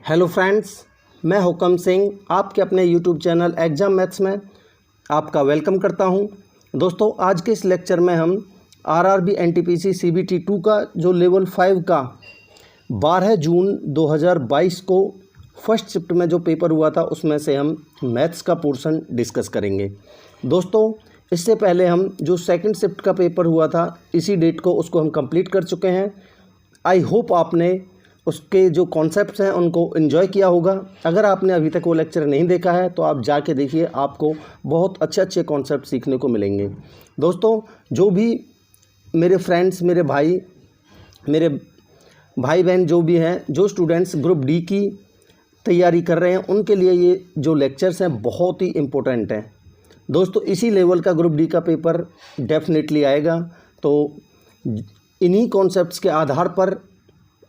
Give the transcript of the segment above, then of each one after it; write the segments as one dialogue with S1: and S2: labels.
S1: Hello friends, मैं हुकम सिंह आपके अपने यूट्यूब चैनल एग्ज़ाम मैथ्स में आपका वेलकम करता हूं। दोस्तों, आज के इस लेक्चर में हम आरआरबी एनटीपीसी सीबीटी 2 का जो लेवल 5 का 12 जून 2022 को फर्स्ट शिफ्ट में जो पेपर हुआ था उसमें से हम मैथ्स का पोर्शन डिस्कस करेंगे। दोस्तों, इससे पहले हम जो सेकंड शिफ्ट का पेपर हुआ था इसी डेट को उसको हम कंप्लीट कर चुके हैं। आई होप आपने उसके जो कॉन्सेप्ट्स हैं उनको एंजॉय किया होगा। अगर आपने अभी तक वो लेक्चर नहीं देखा है तो आप जाके देखिए, आपको बहुत अच्छे अच्छे कॉन्सेप्ट सीखने को मिलेंगे। दोस्तों, जो भी मेरे फ्रेंड्स, मेरे भाई बहन जो भी हैं, जो स्टूडेंट्स ग्रुप डी की तैयारी कर रहे हैं, उनके लिए ये जो लेक्चर्स हैं बहुत ही इम्पोर्टेंट हैं। दोस्तों, इसी लेवल का ग्रुप डी का पेपर डेफिनेटली आएगा, तो इन्हीं कॉन्सेप्ट्स के आधार पर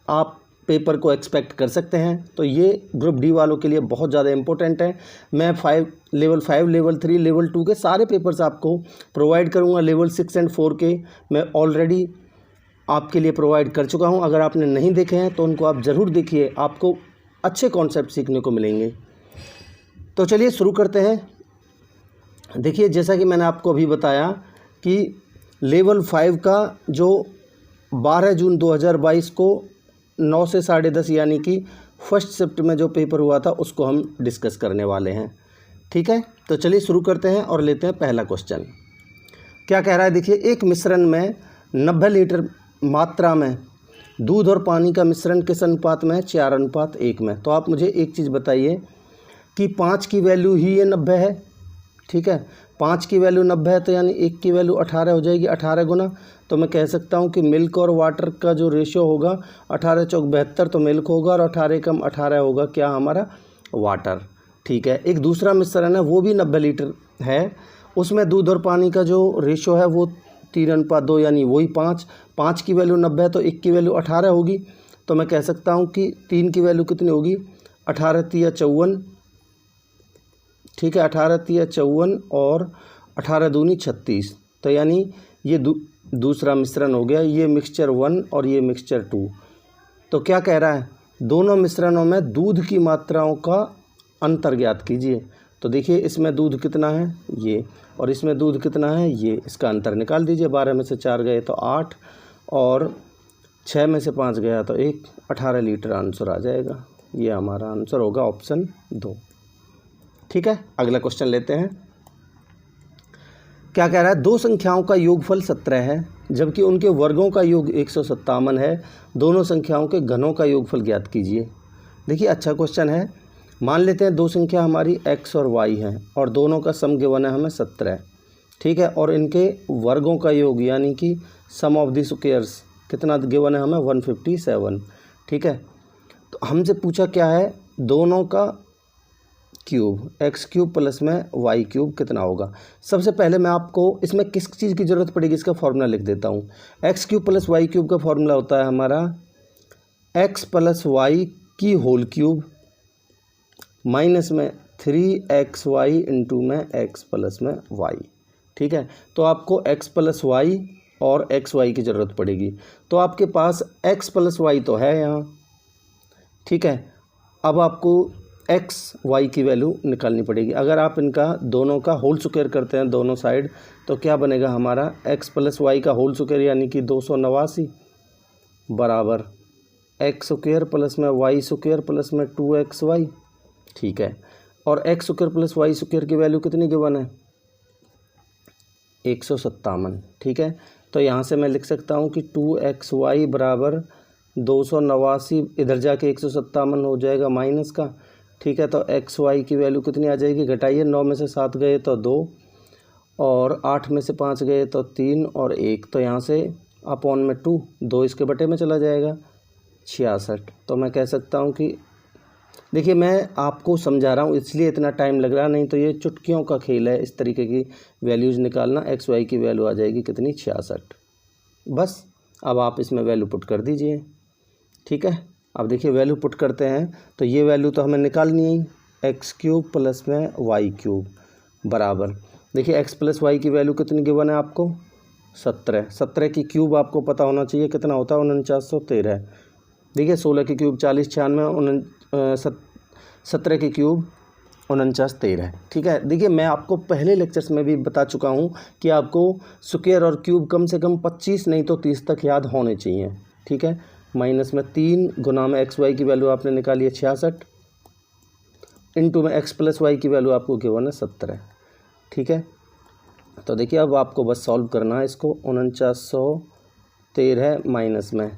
S1: आप पेपर को एक्सपेक्ट कर सकते हैं। तो ये ग्रुप डी वालों के लिए बहुत ज़्यादा इम्पोर्टेंट है। मैं लेवल 5, लेवल 3, लेवल 2 के सारे पेपर्स आपको प्रोवाइड करूँगा। लेवल 6 एंड 4 के मैं ऑलरेडी आपके लिए प्रोवाइड कर चुका हूँ। अगर आपने नहीं देखे हैं तो उनको आप ज़रूर देखिए, आपको अच्छे कॉन्सेप्ट सीखने को मिलेंगे। तो चलिए शुरू करते हैं। देखिए, जैसा कि मैंने आपको अभी बताया कि लेवल 5 का जो 12 जून 2022 को 9 से 10:30 यानी कि फर्स्ट शिफ्ट में जो पेपर हुआ था उसको हम डिस्कस करने वाले हैं। ठीक है, तो चलिए शुरू करते हैं और लेते हैं पहला क्वेश्चन। क्या कह रहा है, देखिए, एक मिश्रण में 90 लीटर मात्रा में दूध और पानी का मिश्रण किस अनुपात में है? 4:1 में। तो आप मुझे एक चीज़ बताइए कि 5 की वैल्यू ही ये 90 है। ठीक है, 5 की वैल्यू 90 है तो यानी 1 की वैल्यू 18 हो जाएगी। 18 गुना, तो मैं कह सकता हूँ कि मिल्क और वाटर का जो रेशियो होगा 18 चौक 72, तो मिल्क होगा, और 18 कम 18 होगा क्या? हमारा वाटर। ठीक है, एक दूसरा मिश्रण है वो भी 90 लीटर है, उसमें दूध और पानी का जो रेशियो है वो 3:2 यानी वही 5। 5 की वैल्यू 90 है तो 1 की वैल्यू 18 होगी। तो मैं कह सकता हूँ कि 3 की वैल्यू कितनी होगी? 18 तिया 54। ठीक है, 18 तिया 54 और 18 दूनी 36। तो यानी ये दूसरा मिश्रण हो गया, ये मिक्सचर 1 और ये मिक्सचर 2। तो क्या कह रहा है, दोनों मिश्रणों में दूध की मात्राओं का अंतर ज्ञात कीजिए। तो देखिए, इसमें दूध कितना है? ये, और इसमें दूध कितना है? ये। इसका अंतर निकाल दीजिए। 12 में से 4 गए तो 8, और 6 में से 5 गया तो 1, 18 लीटर आंसर आ जाएगा। ये हमारा आंसर होगा ऑप्शन 2। ठीक है, अगला क्वेश्चन लेते हैं। क्या कह रहा है, दो संख्याओं का योगफल 17 है जबकि उनके वर्गों का योग 157 है। दोनों संख्याओं के घनों का योगफल ज्ञात कीजिए। देखिए, अच्छा क्वेश्चन है। मान लेते हैं दो संख्या हमारी x और y हैं और दोनों का सम गिवन है हमें 17। ठीक है, और इनके वर्गों का योग यानी कि सम ऑफ द स्क्वायर्स कितना गिवन है हमें? 157। ठीक है, तो हमसे पूछा क्या है, दोनों का क्यूब, एक्स क्यूब प्लस में वाई क्यूब कितना होगा। सबसे पहले मैं आपको इसमें किस चीज़ की ज़रूरत पड़ेगी, इसका फॉर्मूला लिख देता हूँ। X cube plus y cube का फॉर्मूला होता है हमारा एक्स प्लस वाई की होल क्यूब माइनस में 3xy इंटू में एक्स प्लस में वाई। ठीक है, तो आपको एक्स प्लस वाई और एक्स वाई की ज़रूरत पड़ेगी। तो आपके पास एक्स प्लस वाई तो है यहाँ। ठीक है, अब आपको एक्स वाई की वैल्यू निकालनी पड़ेगी। अगर आप इनका दोनों का होल स्क्वायर करते हैं दोनों साइड, तो क्या बनेगा हमारा? एक्स प्लस वाई का होल स्क्वायर यानी कि 289 बराबर एक्स स्क्वायर प्लस में वाई स्क्वायर प्लस में 2xy। ठीक है, और x square plus y square की वैल्यू कितनी गिवन है? 157। ठीक है, तो यहाँ से मैं लिख सकता हूँ कि 2xy बराबर 289, इधर जाके 157 हो जाएगा माइनस का। ठीक है, तो एक्स वाई की वैल्यू कितनी आ जाएगी? घटाइए, 9 में से 7 गए तो 2, और 8 में से 5 गए तो 3 और 1, तो यहाँ से अपॉन में 2 इसके बटे में चला जाएगा 66। तो मैं कह सकता हूँ कि देखिए, मैं आपको समझा रहा हूँ इसलिए इतना टाइम लग रहा, नहीं तो ये चुटकियों का खेल है इस तरीके की वैल्यूज़ निकालना। एक्स वाई की वैल्यू आ जाएगी कितनी? 66। बस, अब आप इसमें वैल्यू पुट कर दीजिए। ठीक है, अब देखिए वैल्यू पुट करते हैं तो ये वैल्यू तो हमें निकालनी है, एक्स क्यूब प्लस में वाई क्यूब बराबर, देखिए एक्स प्लस वाई की वैल्यू कितनी गिवन है आपको? 17। 17 की क्यूब आपको पता होना चाहिए कितना होता है? 4913। देखिए 16 की क्यूब 40, 96, 17 के क्यूब 49 13। ठीक है, देखिए मैं आपको पहले लेक्चर्स में भी बता चुका हूँ कि आपको स्क्वायर और क्यूब कम से कम 25 नहीं तो 30 तक याद होने चाहिए। ठीक है, माइनस में 3 गुना में एक्स वाई की वैल्यू आपने निकाली है 66, इंटू में एक्स प्लस वाई की वैल्यू आपको गिवन है 17। ठीक है, तो देखिए अब आपको बस सॉल्व करना है इसको। 4913 माइनस में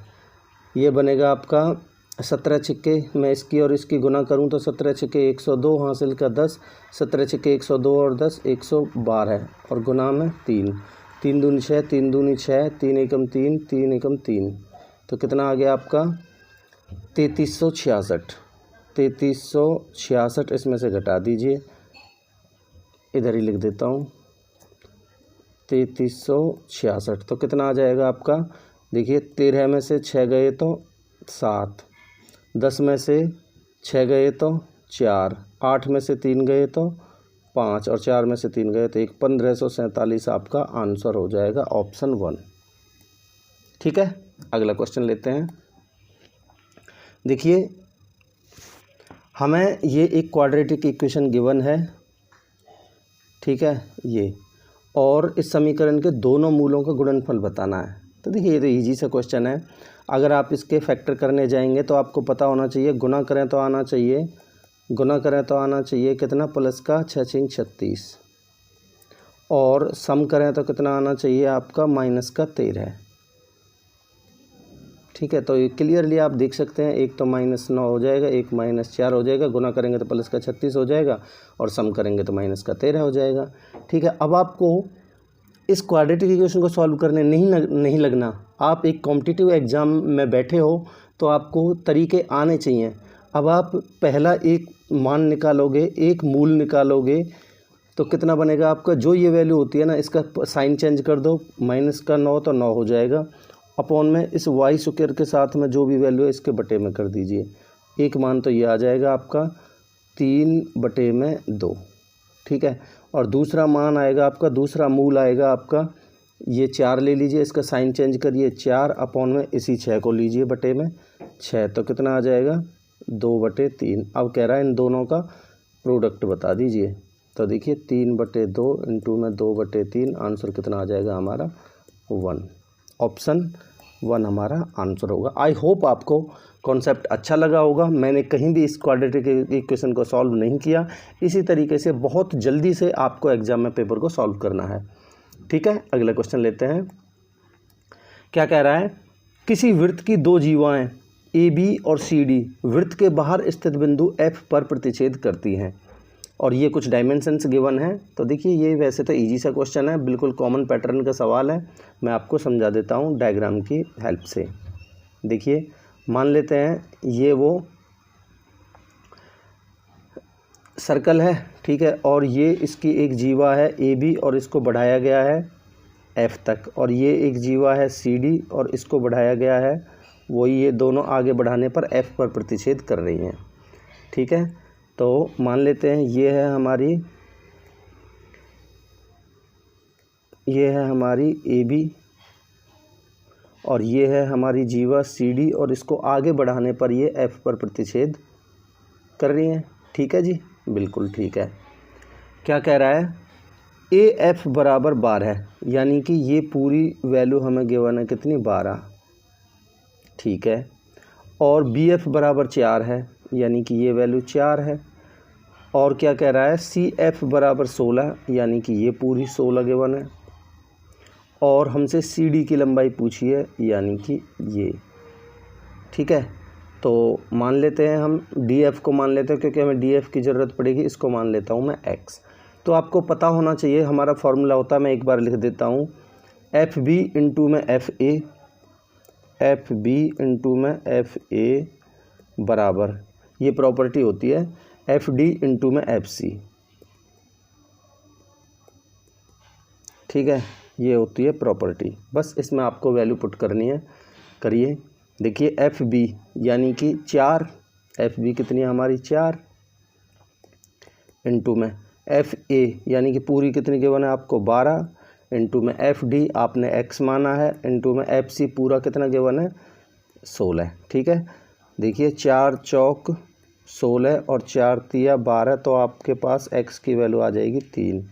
S1: ये बनेगा आपका 17 छिक्के में इसकी और इसकी गुना करूं तो 17 छिक्के 102 हासिल का 10, 17 छिक्के 102 और 10 112 और गुना में 3, 3 दूनी 6, 3 दूनी 6, 3 एकम 3, 3 एकम 3, तो कितना आ गया आपका 3366। 3366 इसमें से घटा दीजिए, इधर ही लिख देता हूँ 3366, तो कितना आ जाएगा आपका। देखिए 13 में से 6 गए तो 7, 10 में से 6 गए तो 4, 8 में से 3 गए तो 5 और 4 में से 3 गए तो 1547 आपका आंसर हो जाएगा ऑप्शन 1। ठीक है, अगला क्वेश्चन लेते हैं। देखिए हमें ये एक क्वाड्रेटिक इक्वेशन गिवन है। ठीक है, ये और इस समीकरण के दोनों मूलों का गुणनफल बताना है। तो देखिए ये तो इजी सा क्वेश्चन है। अगर आप इसके फैक्टर करने जाएंगे तो आपको पता होना चाहिए, गुना करें तो आना चाहिए, गुना करें तो आना चाहिए कितना, प्लस का 6 36, और सम करें तो कितना आना चाहिए आपका, माइनस का 13। ठीक है, तो ये क्लियरली आप देख सकते हैं, एक तो -9 हो जाएगा, एक -4 हो जाएगा, गुना करेंगे तो प्लस का 36 हो जाएगा और सम करेंगे तो माइनस का 13 हो जाएगा। ठीक है, अब आपको इस क्वाड्रेटिक इक्वेशन को सॉल्व करने नहीं लगना। आप एक कॉम्पिटिटिव एग्ज़ाम में बैठे हो तो आपको तरीके आने चाहिए। अब आप पहला एक मान निकालोगे, एक मूल निकालोगे तो कितना बनेगा आपका, जो ये वैल्यू होती है ना इसका साइन चेंज कर दो, माइनस का 9 तो 9 हो जाएगा, अपॉन में इस वाई स्क्वायर के साथ में जो भी वैल्यू है इसके बटे में कर दीजिए। एक मान तो ये आ जाएगा आपका 3/2। ठीक है, और दूसरा मान आएगा आपका, दूसरा मूल आएगा आपका, ये 4 ले लीजिए, इसका साइन चेंज करिए 4, अपॉन में इसी 6 को लीजिए बटे में 6, तो कितना आ जाएगा 2/3। अब कह रहा है इन दोनों का प्रोडक्ट बता दीजिए। तो देखिए 3/2 इंटू में 2/3, आंसर कितना आ जाएगा हमारा 1। ऑप्शन 1 हमारा आंसर होगा। आई होप आपको कॉन्सेप्ट अच्छा लगा होगा। मैंने कहीं भी इस क्वाड्रेटिक इक्वेशन को सॉल्व नहीं किया, इसी तरीके से बहुत जल्दी से आपको एग्जाम में पेपर को सॉल्व करना है। ठीक है, अगला क्वेश्चन लेते हैं। क्या कह रहा है, किसी वृत्त की 2 जीवाएं AB और CD वृत्त के बाहर स्थित बिंदु F पर प्रतिच्छेद करती हैं और ये कुछ डायमेंशंस गिवन है। तो देखिए ये वैसे तो इजी सा क्वेश्चन है, बिल्कुल कॉमन पैटर्न का सवाल है। मैं आपको समझा देता हूँ डायग्राम की हेल्प से। देखिए मान लेते हैं ये वो सर्कल है, ठीक है, और ये इसकी एक जीवा है AB और इसको बढ़ाया गया है F तक, और ये एक जीवा है CD और इसको बढ़ाया गया है, वही ये दोनों आगे बढ़ाने पर F पर प्रतिच्छेद कर रही हैं। ठीक है, तो मान लेते हैं ये है हमारी AB और ये है हमारी जीवा CD और इसको आगे बढ़ाने पर ये F पर प्रतिच्छेद कर रही हैं। ठीक है जी, बिल्कुल ठीक है। क्या कह रहा है, AF बराबर 12 है, यानी कि ये पूरी वैल्यू हमें गिवन है कितनी, 12। ठीक है, और BF बराबर 4 है, यानी कि ये वैल्यू 4 है। और क्या कह रहा है, CF बराबर 16, यानी कि ये पूरी 16 गिवन है। और हमसे CD की लंबाई पूछी है, यानी कि ये। ठीक है, तो मान लेते हैं हम DF को मान लेते हैं, क्योंकि हमें DF की ज़रूरत पड़ेगी। इसको मान लेता हूँ मैं X। तो आपको पता होना चाहिए हमारा फॉर्मूला होता है, मैं एक बार लिख देता हूँ, FB इंटू में FA, FB इंटू में FA बराबर, ये प्रॉपर्टी होती है FD इंटू में FC। ठीक है, ये होती है प्रॉपर्टी। बस इसमें आपको वैल्यू पुट करनी है, करिए। देखिए FB यानी कि 4, FB कितनी है हमारी 4, इंटू में FA यानी कि पूरी कितनी गिवन है आपको 12, इंटू में FD आपने X माना है, इंटू में FC पूरा कितना गिवन है 16। ठीक है, देखिए 4 चौक 16 और 4 तिया 12, तो आपके पास x की वैल्यू आ जाएगी 3।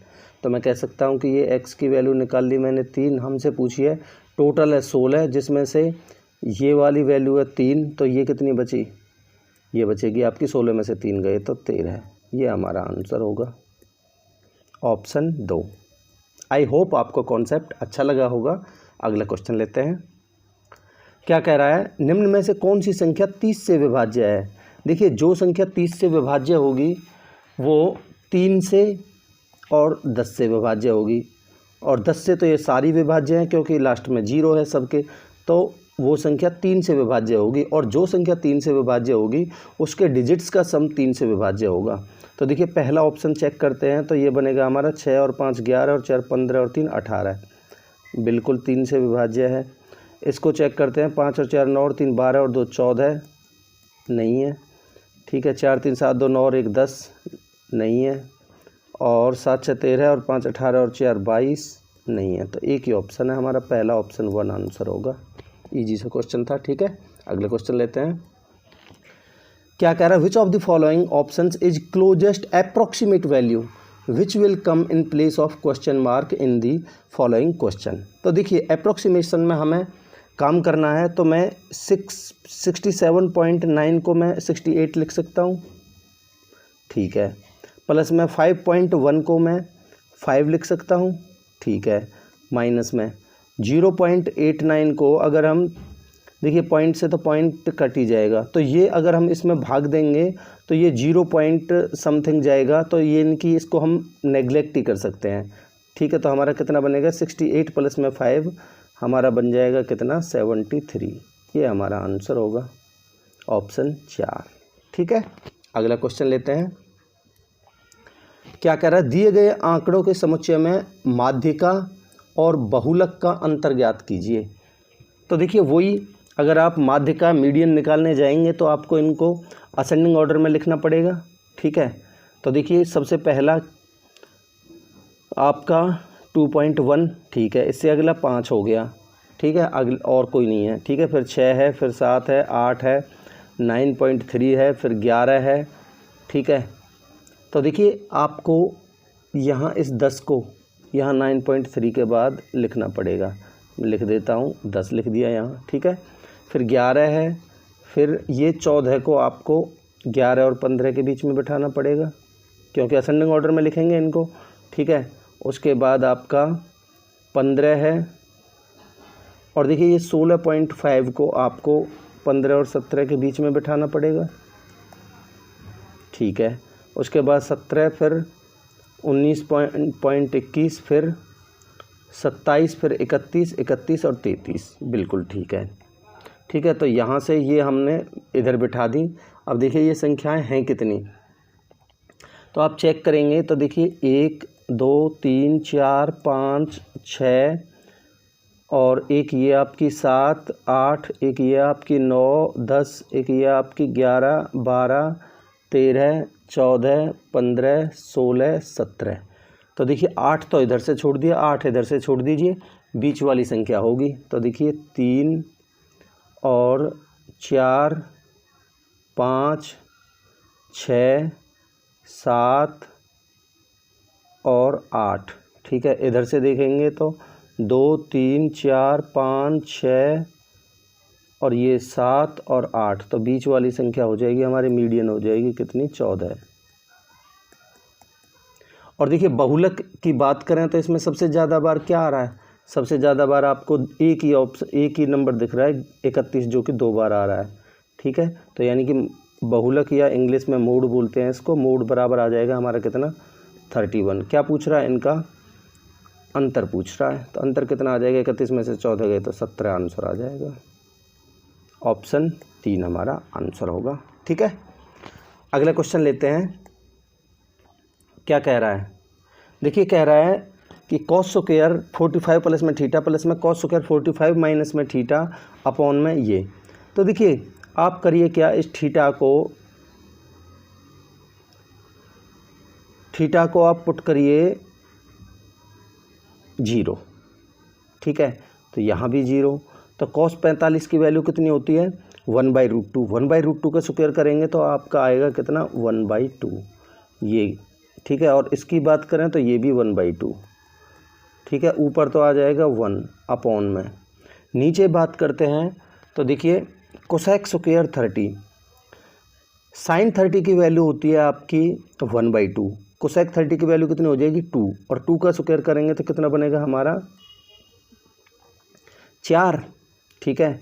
S1: तो मैं कह सकता हूँ कि ये x की वैल्यू निकाल ली मैंने 3। हमसे पूछिए टोटल है 16, जिसमें से ये वाली वैल्यू है 3, तो ये कितनी बची, ये बचेगी आपकी 16 में से 3 गए तो 13। ये हमारा आंसर होगा ऑप्शन 2। आई होप आपको कॉन्सेप्ट अच्छा लगा होगा। अगला क्वेश्चन लेते हैं। क्या कह रहा है, निम्न में से कौन सी संख्या 30 से विभाज्य है। देखिए जो संख्या 30 से विभाज्य होगी वो 3 से और 10 से विभाज्य होगी, और 10 से तो ये सारी विभाज्य हैं क्योंकि लास्ट में 0 है सबके, तो वो संख्या 3 से विभाज्य होगी। और जो संख्या 3 से विभाज्य होगी उसके डिजिट्स का सम 3 से विभाज्य होगा। तो देखिए पहला ऑप्शन चेक करते हैं, तो ये बनेगा हमारा 6 और 5 11 और 4 15 और 3 18, बिल्कुल 3 से विभाज्य है। इसको चेक करते हैं, 5 और 4 9 और 3 12 और 2 14, नहीं है। ठीक है, 4 3 7 2 9 और 1 10, नहीं है। और 7 6 13 और 5 18 और 4 22, नहीं है। तो एक ही ऑप्शन है हमारा, पहला ऑप्शन 1 आंसर होगा। इजी सा क्वेश्चन था। ठीक है, अगले क्वेश्चन लेते हैं। क्या कह रहा है, which of the following options is closest approximate value which will come in place of question mark in the following question. तो देखिए अप्रॉक्सीमेशन में हमें काम करना है, तो मैं 67.9 को मैं 68 लिख सकता हूँ। ठीक है, प्लस में 5.1 को मैं 5 लिख सकता हूँ। ठीक है, माइनस में 0.89 को अगर हम देखिए पॉइंट से तो पॉइंट कट ही जाएगा, तो ये अगर हम इसमें भाग देंगे तो ये 0 पॉइंट समथिंग जाएगा, तो ये इनकी इसको हम नेग्लेक्ट ही कर सकते हैं। ठीक है, तो हमारा कितना बनेगा 68 प्लस में 5 हमारा बन जाएगा कितना 73। ये हमारा आंसर होगा ऑप्शन 4। ठीक है, अगला क्वेश्चन लेते हैं। क्या कह रहा है, दिए गए आंकड़ों के समुच्चय में माध्यिका और बहुलक का अंतर ज्ञात कीजिए। तो देखिए वही, अगर आप माध्यिका मीडियन निकालने जाएंगे तो आपको इनको असेंडिंग ऑर्डर में लिखना पड़ेगा। ठीक है, तो देखिए सबसे पहला आपका 2.1, ठीक है, इससे अगला 5 हो गया। ठीक है, अगला और कोई नहीं है। ठीक है, फिर 6 है, फिर 7 है, 8 है, 9.3 है, फिर 11 है। ठीक है, तो देखिए आपको यहाँ इस 10 को यहाँ 9.3 के बाद लिखना पड़ेगा। लिख देता हूँ, 10 लिख दिया यहाँ। ठीक है, फिर 11 है, फिर ये 14 को आपको 11 और 15 के बीच में बिठाना पड़ेगा क्योंकि असेंडिंग ऑर्डर में लिखेंगे इनको। ठीक है, उसके बाद आपका 15 है, और देखिए ये 16.5 को आपको 15 और 17 के बीच में बिठाना पड़ेगा। ठीक है, उसके बाद 17, फिर 19.21, फिर 27, फिर 31, 31 और 33, बिल्कुल ठीक है। ठीक है, तो यहाँ से ये हमने इधर बिठा दी। अब देखिए ये संख्याएं हैं कितनी, तो आप चेक करेंगे तो देखिए 1 2 3 4 5 6, और एक ये आपकी 7 8, एक ये आपकी 9 10, एक ये आपकी 11 12 13 14 15 16 17। तो देखिए 8 तो इधर से छोड़ दिया, 8 इधर से छोड़ दीजिए, बीच वाली संख्या होगी। तो देखिए 3 और 4 5 6 7 और 8। ठीक है, इधर से देखेंगे तो 2 3 4 5 6 और ये 7 और 8, तो बीच वाली संख्या हो जाएगी हमारी, मीडियन हो जाएगी कितनी 14। और देखिए बहुलक की बात करें तो इसमें सबसे ज़्यादा बार क्या आ रहा है, सबसे ज़्यादा बार आपको एक ही ऑप्शन, एक ही नंबर दिख रहा है 31, जो कि 2 बार आ रहा है। ठीक है, तो यानी कि बहुलक या इंग्लिश में मोड बोलते हैं इसको, मोड बराबर आ जाएगा हमारा कितना 31। क्या पूछ रहा है, इनका अंतर पूछ रहा है, तो अंतर कितना आ जाएगा, 31 में से 14 गए तो 17 आंसर आ जाएगा। ऑप्शन 3 हमारा आंसर होगा। ठीक है, अगला क्वेश्चन लेते हैं। क्या कह रहा है, देखिए कह रहा है कि कॉस स्क्वायर 45 प्लस में थीटा प्लस में कॉस स्क्वायर 45 माइनस में थीटा अपॉन में ये। तो देखिए आप करिए क्या, इस थीटा को आप पुट करिए 0। ठीक है, तो यहाँ भी 0, तो कॉस 45 की वैल्यू कितनी होती है 1/√2, 1/√2 का स्क्वायर करेंगे तो आपका आएगा कितना 1/2 ये, ठीक है। और इसकी बात करें तो ये भी 1/2, ठीक है। ऊपर तो आ जाएगा 1 अपॉन में। नीचे बात करते हैं तो देखिए कोसेक स्क्वायर 30, साइन 30 की वैल्यू होती है आपकी 1/2, कोसेक 30 की वैल्यू कितनी हो जाएगी 2, और 2 का स्क्वायर करेंगे तो कितना बनेगा हमारा 4, ठीक है।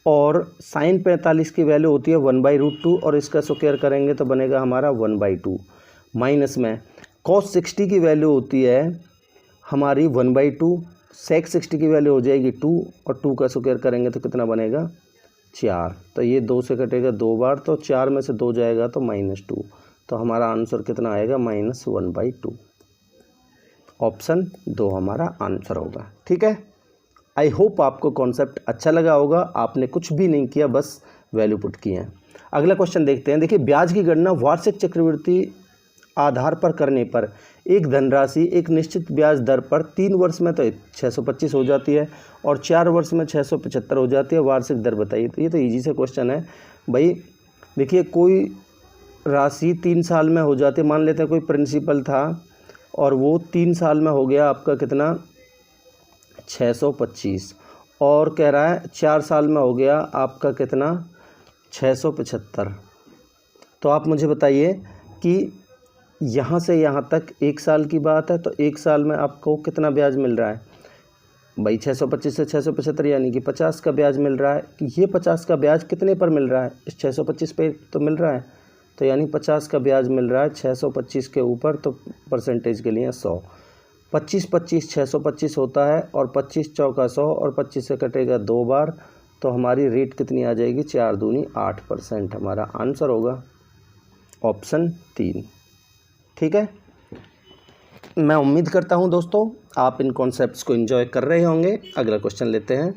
S1: और साइन 45 की वैल्यू होती है 1/√2 और इसका स्क्वायर करेंगे तो बनेगा हमारा 1/2। माइनस में कॉस 60 की वैल्यू होती है हमारी 1/2, सेक 60 की वैल्यू हो जाएगी 2 और 2 का स्क्वायर करेंगे तो कितना बनेगा 4। तो ये 2 से कटेगा 2 बार, तो 4 में से 2 जाएगा तो -2, तो हमारा आंसर कितना आएगा -1/2। ऑप्शन 2 हमारा आंसर होगा, ठीक है। आई होप आपको कॉन्सेप्ट अच्छा लगा होगा। आपने कुछ भी नहीं किया, बस वैल्यू पुट की है। अगला क्वेश्चन देखते हैं। देखिए ब्याज की गणना वार्षिक चक्रवृद्धि आधार पर करने पर एक धनराशि एक निश्चित ब्याज दर पर 3 वर्ष में तो 625 हो जाती है और 4 वर्ष में 675 हो जाती है। वार्षिक दर बताइए। तो ये तो ईजी से क्वेश्चन है भाई। देखिए कोई राशि 3 साल में हो जाती है, मान लेते हैं कोई प्रिंसिपल था और वो 3 साल में हो गया आपका कितना 625, और कह रहा है 4 साल में हो गया आपका कितना 675। तो आप मुझे बताइए कि यहाँ से यहाँ तक 1 साल की बात है, तो 1 साल में आपको कितना ब्याज मिल रहा है भाई 625 से 675 यानी कि 50 का ब्याज मिल रहा है। कि ये 50 का ब्याज कितने पर मिल रहा है, इस 625 पे तो मिल रहा है, तो यानी 50 का ब्याज मिल रहा है 625 के ऊपर, तो परसेंटेज के लिए 100। 25 625 होता है और 25 चौका 100 और 25 से कटेगा 2 बार, तो हमारी रेट कितनी आ जाएगी 4 दूनी 8%। हमारा आंसर होगा ऑप्शन 3, ठीक है। मैं उम्मीद करता हूं दोस्तों आप इन कॉन्सेप्ट्स को एंजॉय कर रहे होंगे। अगला क्वेश्चन लेते हैं।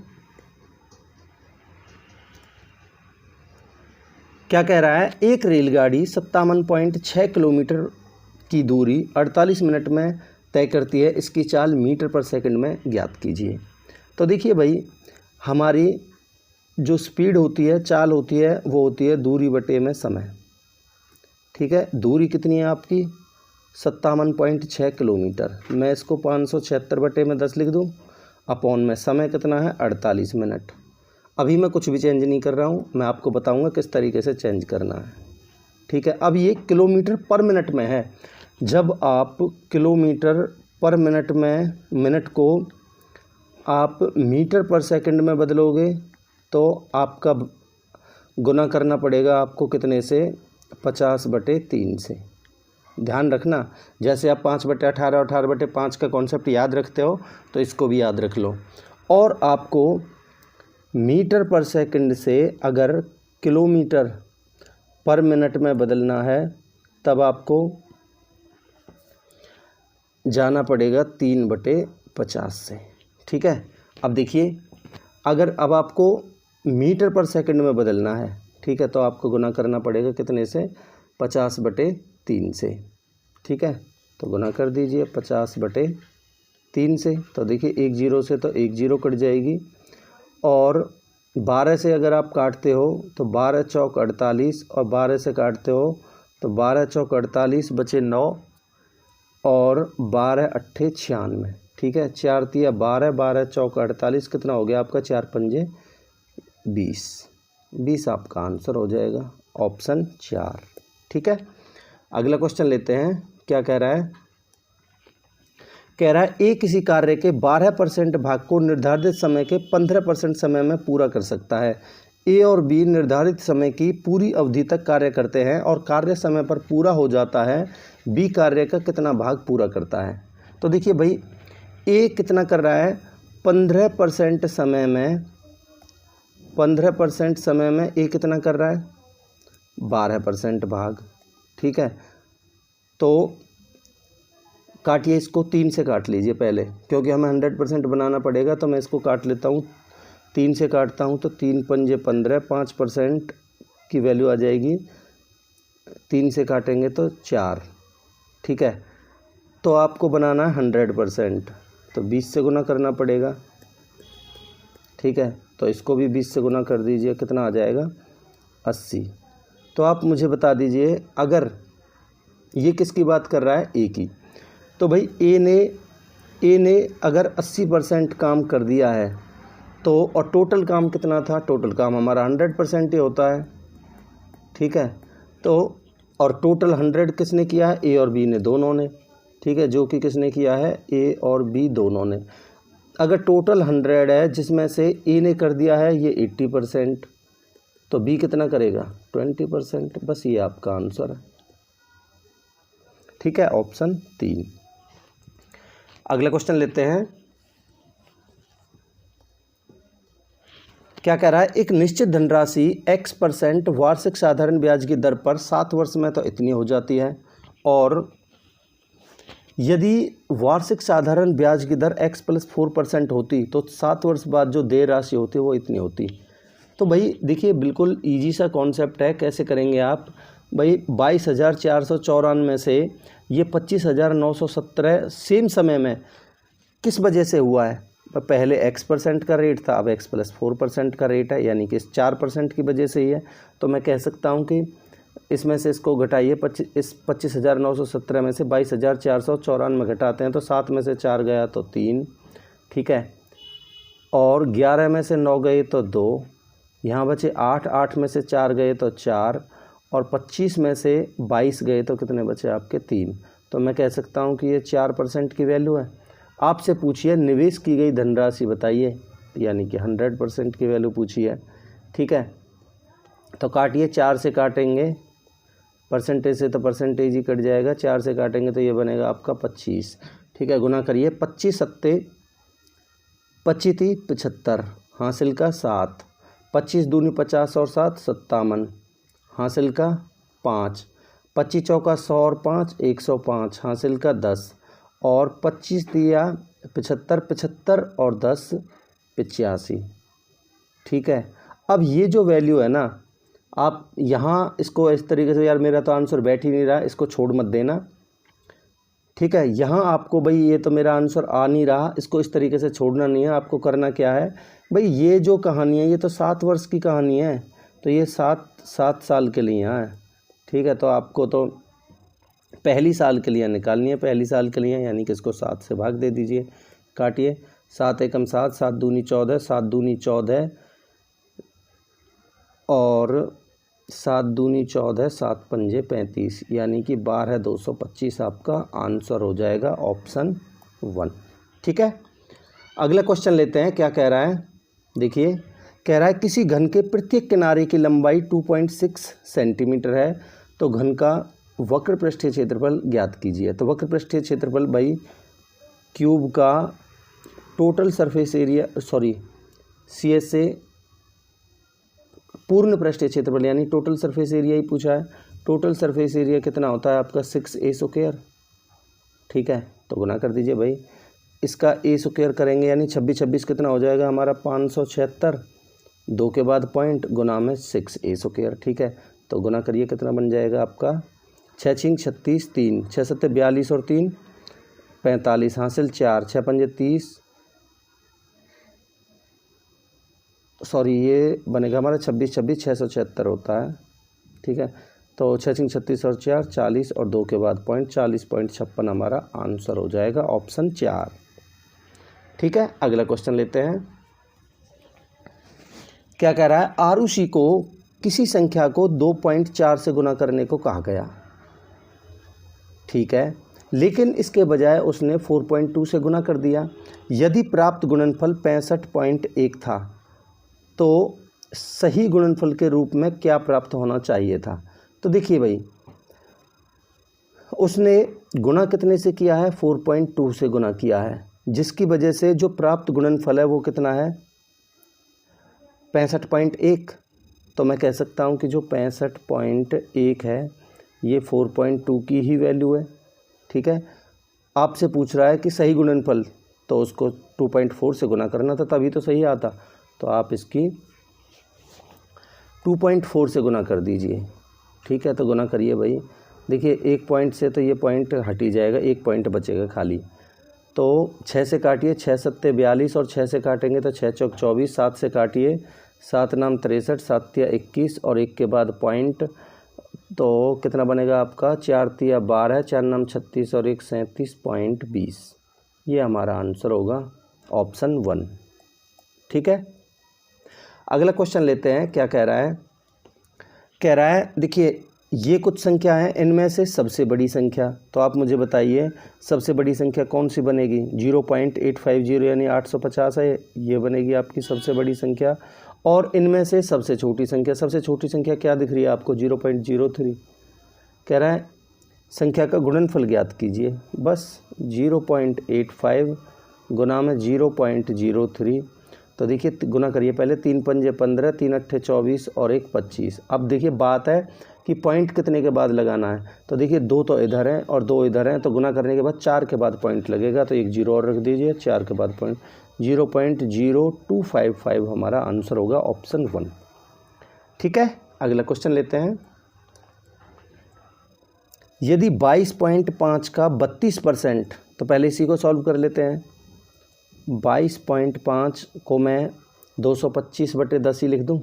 S1: क्या कह रहा है, एक रेलगाड़ी 57.6 किलोमीटर की दूरी 48 मिनट में तय करती है, इसकी चाल मीटर पर सेकंड में ज्ञात कीजिए। तो देखिए भाई हमारी जो स्पीड होती है, चाल होती है, वो होती है दूरी बटे में समय, ठीक है। दूरी कितनी है आपकी 57.6 किलोमीटर, मैं इसको 576 बटे में 10 लिख दूँ, अपॉन में समय कितना है 48 मिनट। अभी मैं कुछ भी चेंज नहीं कर रहा हूँ, मैं आपको बताऊँगा किस तरीके से चेंज करना है, ठीक है। अब ये किलोमीटर पर मिनट में है। जब आप किलोमीटर पर मिनट में मिनट को आप मीटर पर सेकंड में बदलोगे तो आपका गुना करना पड़ेगा आपको कितने से 50/3 से। ध्यान रखना, जैसे आप 5/18 18/5 का कॉन्सेप्ट याद रखते हो तो इसको भी याद रख लो। और आपको मीटर पर सेकंड से अगर किलोमीटर पर मिनट में बदलना है तब आपको जाना पड़ेगा 3/50 से, ठीक है। अब देखिए अगर अब आपको मीटर पर सेकंड में बदलना है, ठीक है, तो आपको गुना करना पड़ेगा कितने से 50/3 से, ठीक है। तो गुना कर दीजिए 50/3 से। तो देखिए 1 0 से तो 1 0 कट जाएगी, और 12 से अगर आप काटते हो तो 12 चौक 48, और 12 से काटते हो तो 12 चौक 48 बचे 9 और 12 अट्ठे 96, ठीक है। 4 तिया 12, 12 चौक 48, कितना हो गया आपका 4 पंजे 20 आपका आंसर हो जाएगा ऑप्शन 4, ठीक है। अगला क्वेश्चन लेते हैं। क्या कह रहा है, कह रहा है ए किसी कार्य के 12% भाग को निर्धारित समय के 15% समय में पूरा कर सकता है। ए और बी निर्धारित समय की पूरी अवधि तक कार्य करते हैं और कार्य समय पर पूरा हो जाता है। बी कार्य का कितना भाग पूरा करता है। तो देखिए भाई ए कितना कर रहा है 15% समय में, 15% समय में ए कितना कर रहा है 12% भाग, ठीक है। तो काटिए इसको, 3 से काट लीजिए पहले, क्योंकि हमें 100% बनाना पड़ेगा। तो मैं इसको काट लेता हूँ, 3 से काटता हूँ तो 3 पंजे 15, 5% की वैल्यू आ जाएगी। 3 से काटेंगे तो 4, ठीक है। तो आपको बनाना है 100%, तो 20 से गुना करना पड़ेगा, ठीक है। तो इसको भी 20 से गुना कर दीजिए, कितना आ जाएगा 80। तो आप मुझे बता दीजिए, अगर ये किसकी बात कर रहा है, ए की, तो भाई ए ने अगर 80% काम कर दिया है तो, और टोटल काम कितना था, टोटल काम हमारा 100% ही होता है, ठीक है। तो और टोटल 100 किसने किया है, ए और बी ने, दोनों ने, ठीक है, जो कि किसने किया है, ए और बी दोनों ने। अगर टोटल 100 है जिसमें से ए ने कर दिया है ये 80%, तो बी कितना करेगा, 20%। बस ये आपका आंसर है, ठीक है, ऑप्शन 3। अगला क्वेश्चन लेते हैं। क्या कह रहा है, एक निश्चित धनराशि x% वार्षिक साधारण ब्याज की दर पर 7 वर्ष में तो इतनी हो जाती है, और यदि वार्षिक साधारण ब्याज की दर x + 4% होती तो 7 वर्ष बाद जो देय राशि होती वो इतनी होती। तो भाई देखिए, बिल्कुल इजी सा कॉन्सेप्ट है। कैसे करेंगे आप, भाई 22,494 से ये 25,917 सेम समय में किस वजह से हुआ है, पहले x% का रेट था, अब x + 4% का रेट है, यानी कि इस 4% की वजह से ही है। तो मैं कह सकता हूँ कि इसमें से इसको घटाइए, 25,917 में से 22,494 घटाते हैं तो 7 में से 4 गया तो 3, ठीक है, और 11 में से 9 गए तो 2, यहाँ बचे 8, 8 में से 4 गए तो 4, और 25 में से 22 गए तो कितने बचे आपके, 3। तो मैं कह सकता हूँ कि ये 4% की वैल्यू है। आपसे पूछिए निवेश की गई धनराशि बताइए, यानी कि 100% की वैल्यू पूछी है, ठीक है। तो काटिए, 4 से काटेंगे, परसेंटेज से तो परसेंटेज ही कट जाएगा, 4 से काटेंगे तो ये बनेगा आपका 25, ठीक है। गुना करिए, 25 सत्ते 25 75, हासिल का 7, 25 दूनी 50 और 7 57, हासिल का 5, 25 चौका 100 और 5 105, हासिल का 10, और 25 दिया 75, 75 और 10 85, ठीक है। अब ये जो वैल्यू है ना, आप यहाँ इसको इस तरीके से, यार मेरा तो आंसर बैठ ही नहीं रहा, इसको छोड़ मत देना, ठीक है। यहाँ आपको भाई, ये तो मेरा आंसर आ नहीं रहा, इसको इस तरीके से छोड़ना नहीं है। आपको करना क्या है भाई, ये जो कहानी है ये तो 7 वर्ष की कहानी है, तो ये 7 साल के लिए है, ठीक है। तो आपको तो पहली साल के लिए निकालनी है, पहली साल के लिए, यानी कि इसको 7 से भाग दे दीजिए, काटिए, 7 एकम 7, 7 दूनी 14, 7 दूनी 14 और 7 दूनी 14, 7 पंजे 35, यानी कि 12,225 आपका आंसर हो जाएगा, ऑप्शन 1, ठीक है। अगला क्वेश्चन लेते हैं। क्या कह रहा है, देखिए, कह रहा है किसी घन के प्रत्येक किनारे की लंबाई 2.6 सेंटीमीटर है, तो घन का वक्र पृष्ठीय क्षेत्रफल ज्ञात कीजिए। तो वक्र पृष्ठीय क्षेत्रफल भाई क्यूब का टोटल सरफेस एरिया, CS से पूर्ण पृष्ठीय क्षेत्रफल यानी टोटल सरफेस एरिया ही पूछा है। टोटल सरफेस एरिया कितना होता है आपका, 6a², ठीक है। तो गुना कर दीजिए भाई, इसका a² करेंगे यानी 26 26 कितना हो जाएगा हमारा, 576, 2 के बाद पॉइंट, गुना में 6a², ठीक है। तो गुना करिए, कितना बन जाएगा आपका, 6 छिंग 36, 3 6 सत्ते 42 और 3 45, हासिल 4, 6 पंजे 30, ये बनेगा हमारा 26 26 676 होता है, ठीक है। तो 6 छिंग 36 और 4 40, और 2 के बाद पॉइंट, 40.56 हमारा आंसर हो जाएगा, ऑप्शन 4, ठीक है। अगला क्वेश्चन लेते हैं। क्या कह रहा है, आरुषि को किसी संख्या को 2.4 से गुना करने को कहा गया, ठीक है, लेकिन इसके बजाय उसने 4.2 से गुना कर दिया। यदि प्राप्त गुणनफल 65.1 था तो सही गुणनफल के रूप में क्या प्राप्त होना चाहिए था। तो देखिए भाई, उसने गुना कितने से किया है, 4.2 से गुना किया है, जिसकी वजह से जो प्राप्त गुणनफल है वो कितना है, 65.1। तो मैं कह सकता हूँ कि जो 65.1 है ये 4.2 की ही वैल्यू है, ठीक है। आपसे पूछ रहा है कि सही गुणनफल, तो उसको 2.4 से गुना करना था, तभी तो सही आता। तो आप इसकी 2.4 से गुना कर दीजिए, ठीक है। तो गुना करिए भाई, देखिए एक पॉइंट से तो ये पॉइंट हट ही जाएगा, एक पॉइंट बचेगा खाली। तो 6 से काटिए, 6 सत्ते 42, और 6 से काटेंगे तो 6 चौक 24, 7 से काटिए, 7 नाम 63, 7 तिया 21 और 1 के बाद पॉइंट, तो कितना बनेगा आपका 4 तिया 12, 4 नाम 36 और 1 37.20। ये हमारा आंसर होगा ऑप्शन 1। ठीक है, अगला क्वेश्चन लेते हैं। क्या कह रहा है? कह रहा है देखिए ये कुछ संख्या है, इनमें से सबसे बड़ी संख्या, तो आप मुझे बताइए सबसे बड़ी संख्या कौन सी बनेगी। 0.850 यानी 850 है, ये बनेगी आपकी सबसे बड़ी संख्या। और इनमें से सबसे छोटी संख्या क्या दिख रही है आपको? 0.03। कह रहा है संख्या का गुणनफल ज्ञात कीजिए। बस 0.85 गुना में 0.03, तो देखिए गुना करिए पहले, 3 पंजे 15, 3 अट्ठे 24 और 1 25। अब देखिए बात है कि पॉइंट कितने के बाद लगाना है, तो देखिए 2 तो इधर हैं और 2 इधर हैं, तो गुना करने के बाद 4 के बाद पॉइंट लगेगा, तो एक 0 और रख दीजिए, 4 के बाद पॉइंट, 0.0255 हमारा आंसर होगा ऑप्शन 1। ठीक है, अगला क्वेश्चन लेते हैं। यदि 22.5 का 32%, तो पहले इसी को सॉल्व कर लेते हैं। 22.5 को मैं 225/10 ही लिख दूं,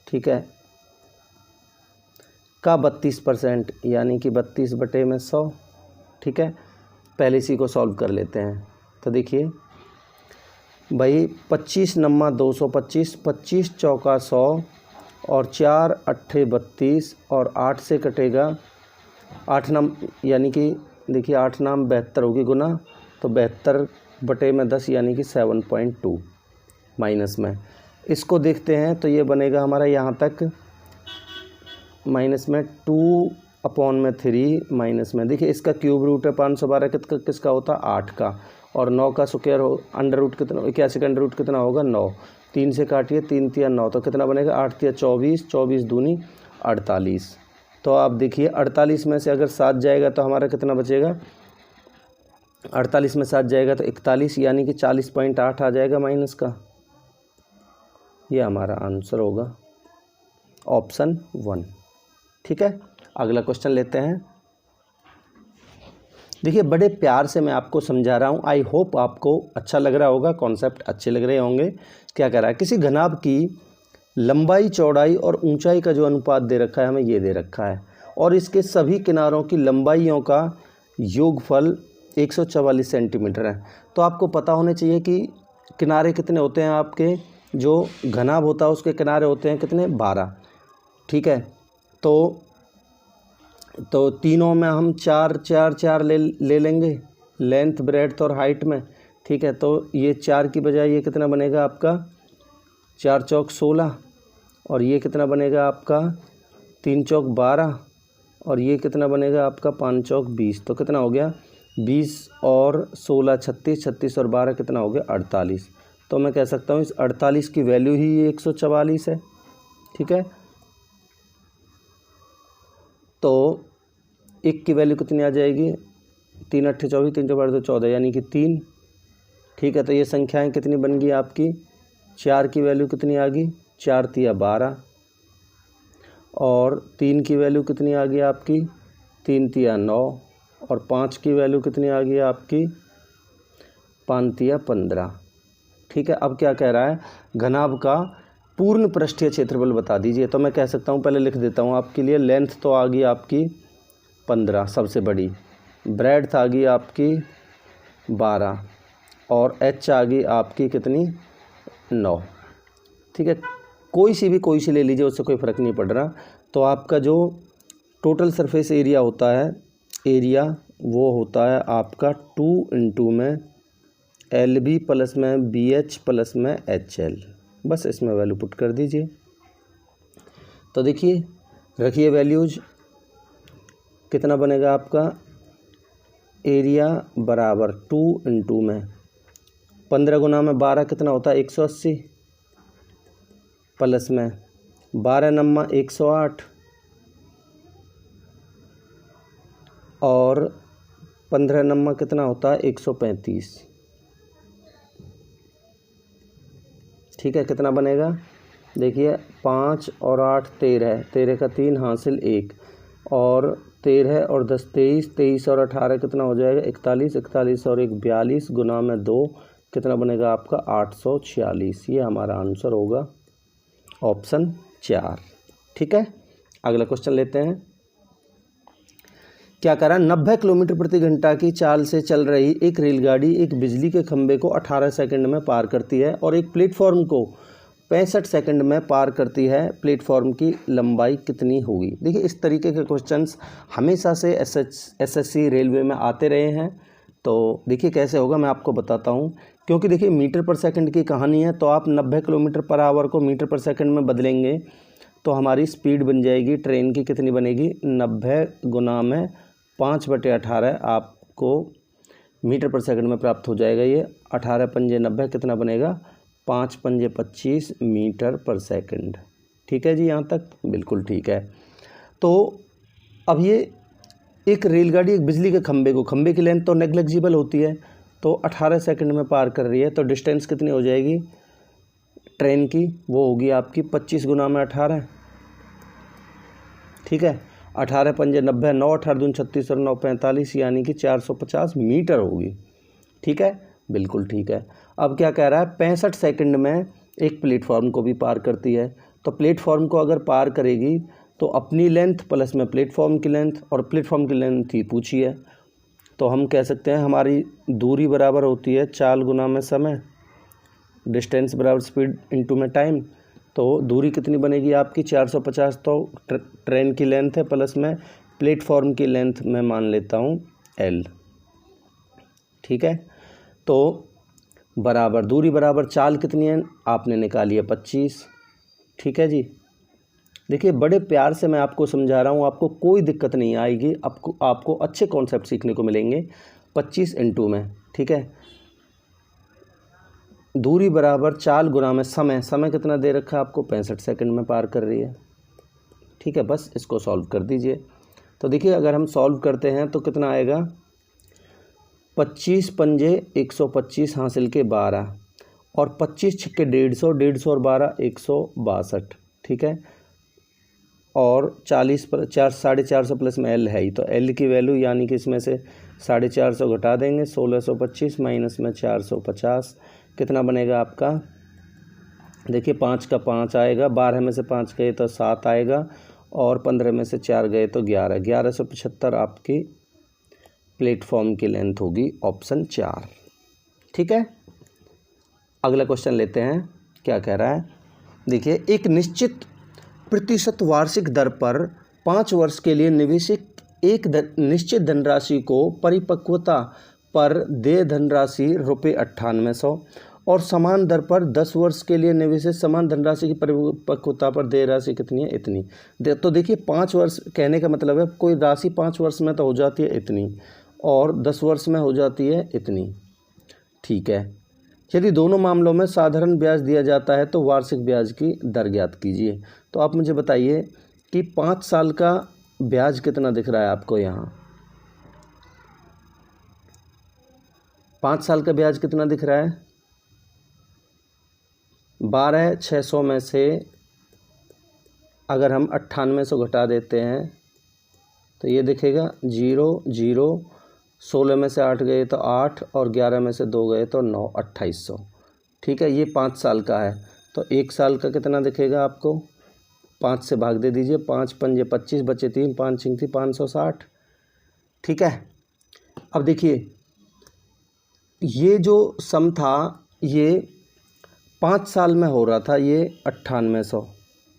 S1: ठीक है, का 32% यानी कि 32/100। ठीक है, पहले इसी को सॉल्व कर लेते हैं। तो देखिए भाई 25 नम्मा 225, 25 चौका 100 और 4 अट्ठे 32 और 8 से कटेगा 8 नाम, यानी कि देखिए 8 नाम 72 होगी गुना, तो 72/10 यानी कि 7.2 माइनस में। इसको देखते हैं तो ये बनेगा हमारा यहाँ तक माइनस में 2/3 माइनस में, देखिए इसका क्यूब रूट है 512, किसका होता है 8 का, और 9 का स्क्वायर हो, अंडर रूट कितना, 81 का अंडर रूट कितना होगा 9, 3 से काटिए 3 तिया 9, तो कितना बनेगा 8 तिया 24, 24 दूनी 48। तो आप देखिए 48 में से अगर 7 जाएगा तो हमारा कितना बचेगा, 48 में 7 जाएगा तो 41, यानी कि 40.8 आ जाएगा माइनस का। ये हमारा आंसर होगा ऑप्शन 1। ठीक है, अगला क्वेश्चन लेते हैं। देखिए बड़े प्यार से मैं आपको समझा रहा हूँ, आई होप आपको अच्छा लग रहा होगा, कॉन्सेप्ट अच्छे लग रहे होंगे। क्या कह रहा है, किसी घनाभ की लंबाई चौड़ाई और ऊंचाई का जो अनुपात दे रखा है हमें, ये दे रखा है, और इसके सभी किनारों की लंबाइयों का योगफल 144 सेंटीमीटर है। तो आपको पता होने चाहिए कि किनारे कितने होते हैं आपके, जो घनाभ होता है उसके किनारे होते हैं कितने, 12। ठीक है, तो तीनों में हम 4 4 4 ले लेंगे, लेंथ ब्रेड्थ और हाइट में। ठीक है, तो ये 4 की बजाय ये कितना बनेगा आपका 4 चौक 16, और ये कितना बनेगा आपका 3 चौक 12, और ये कितना बनेगा आपका 5 चौक 20। तो कितना हो गया 20 और 16 36, 36 और 12 कितना हो गया 48। तो मैं कह सकता हूँ इस 48 की वैल्यू ही 144 है। ठीक है, तो 1 की वैल्यू कितनी आ जाएगी, 3 अट्ठे 24, 3 चौक 12 14, यानी कि 3। ठीक है, तो ये संख्याएं कितनी बन गई आपकी, 4 की वैल्यू कितनी आ गई, 4 तिया 12, और 3 की वैल्यू कितनी आ गई आपकी, 3 तिया 9, और 5 की वैल्यू कितनी आ गई आपकी, 5 तिया 15। ठीक है, अब क्या कह रहा है, घनाभ का पूर्ण पृष्ठीय क्षेत्रफल बता दीजिए। तो मैं कह सकता हूँ, पहले लिख देता हूँ आपके लिए, लेंथ तो आ गई आपकी 15 सबसे बड़ी, ब्रेड्थ आ गई आपकी 12, और एच आ गई आपकी कितनी 9। ठीक है, कोई सी ले लीजिए, उससे कोई फ़र्क नहीं पड़ रहा। तो आपका जो टोटल सरफेस एरिया होता है, एरिया वो होता है आपका 2 इंटू में LB प्लस में BH प्लस में HL। बस इसमें वैल्यू पुट कर दीजिए। तो देखिए रखिए वैल्यूज, कितना बनेगा आपका एरिया बराबर 2 इंटू में 15 गुना में 12 कितना होता है 180, प्लस में 12 नम्मा 108, और 15 नम्मा कितना होता है 135। ठीक है, कितना बनेगा, देखिए 5 और 8 13, 13 का 3 हासिल 1, और 13 और 10 23, 23 और 18 कितना हो जाएगा 41, 41 और 1 42 गुना में 2 कितना बनेगा आपका 846। ये हमारा आंसर होगा ऑप्शन 4। ठीक है, अगला क्वेश्चन लेते हैं। क्या करा, 90 किलोमीटर प्रति घंटा की चाल से चल रही एक रेलगाड़ी एक बिजली के खंभे को 18 सेकंड में पार करती है और एक प्लेटफॉर्म को 65 सेकंड में पार करती है। प्लेटफॉर्म की लंबाई कितनी होगी? देखिए, इस तरीके के क्वेश्चंस हमेशा से एसएससी रेलवे में आते रहे हैं। तो देखिए कैसे होगा, मैं आपको बताता हूँ। क्योंकि देखिए मीटर पर सेकंड की कहानी है, तो आप 90 किलोमीटर पर आवर को मीटर पर सेकंड में बदलेंगे तो हमारी स्पीड बन जाएगी ट्रेन की, कितनी बनेगी, 90 गुना में 5/18 आपको मीटर पर सेकंड में प्राप्त हो जाएगा। ये 18 पंजे 90 कितना बनेगा, 5 पंजे 25 मीटर पर सेकंड। ठीक है जी, यहाँ तक बिल्कुल ठीक है। तो अब ये एक रेलगाड़ी एक बिजली के खंबे की लेंथ तो नेग्लिजिबल होती है, तो 18 सेकंड में पार कर रही है, तो डिस्टेंस कितनी हो जाएगी ट्रेन की, वो होगी आपकी 25 गुना में 18। ठीक है, 18 पंजे 90, 9 18 दूनी 36 और 9 45, यानी कि 450 मीटर होगी। ठीक है, बिल्कुल ठीक है। अब क्या कह रहा है, 65 सेकंड में एक प्लेटफॉर्म को भी पार करती है। तो प्लेटफॉर्म को अगर पार करेगी तो अपनी लेंथ प्लस में प्लेटफॉर्म की लेंथ, और प्लेटफॉर्म की लेंथ ही पूछी है, तो हम कह सकते हैं हमारी दूरी बराबर होती है चाल गुना में समय, डिस्टेंस बराबर स्पीड इनटू में टाइम। तो दूरी कितनी बनेगी आपकी 450, तो ट्रेन की लेंथ है प्लस में प्लेटफॉर्म की लेंथ मैं मान लेता हूँ L। ठीक है, तो बराबर दूरी बराबर चाल कितनी है आपने निकाली है 25। ठीक है जी, देखिए बड़े प्यार से मैं आपको समझा रहा हूँ, आपको कोई दिक्कत नहीं आएगी, आपको अच्छे कॉन्सेप्ट सीखने को मिलेंगे। 25 इंटू में, ठीक है, दूरी बराबर चाल गुना में समय कितना दे रखा है आपको, 65 सेकंड में पार कर रही है। ठीक है, बस इसको सॉल्व कर दीजिए। तो देखिए अगर हम सॉल्व करते हैं तो कितना आएगा, 25 पंजे 125 हासिल के 12, और 25 छक्के 150, 150 और 12 162। ठीक है, और 40 पर 450 प्लस में L है ही, तो L की वैल्यू यानी कि इसमें से 450 घटा देंगे, 1625 माइनस में 450 कितना बनेगा आपका, देखिए 5 का 5 आएगा, 12 में से 5 गए तो 7 आएगा, और 15 में से 4 गए तो 11, 1175 आपकी प्लेटफॉर्म की लेंथ होगी, ऑप्शन 4। ठीक है, अगला क्वेश्चन लेते हैं। क्या कह रहा है, देखिए एक निश्चित प्रतिशत वार्षिक दर पर 5 वर्ष के लिए निवेशक एक निश्चित धनराशि को परिपक्वता पर देय धनराशि ₹9800 और समान दर पर 10 वर्ष के लिए निवेशित समान धनराशि की परिपक्वता पर देय राशि कितनी है, इतनी। तो देखिए 5 वर्ष कहने का मतलब है कोई राशि 5 वर्ष में तो हो जाती है इतनी, और 10 वर्ष में हो जाती है इतनी। ठीक है, यदि दोनों मामलों में साधारण ब्याज दिया जाता है तो वार्षिक ब्याज की दर ज्ञात कीजिए। तो आप मुझे बताइए कि 5 साल का ब्याज कितना दिख रहा है आपको यहाँ, 5 साल का ब्याज कितना दिख रहा है, 12,600 में से अगर हम 9800 घटा देते हैं तो ये दिखेगा 0 0, 16 में से 8 गए तो 8, और 11 में से 2 गए तो 9, 2800। ठीक है, ये 5 साल का है। तो 1 साल का कितना दिखेगा आपको, 5 से भाग दे दीजिए, 5 पंजे 25 बचे 3, 5 छिंग थी 560। ठीक है, अब देखिए ये जो सम था ये 5 साल में हो रहा था, ये 9800,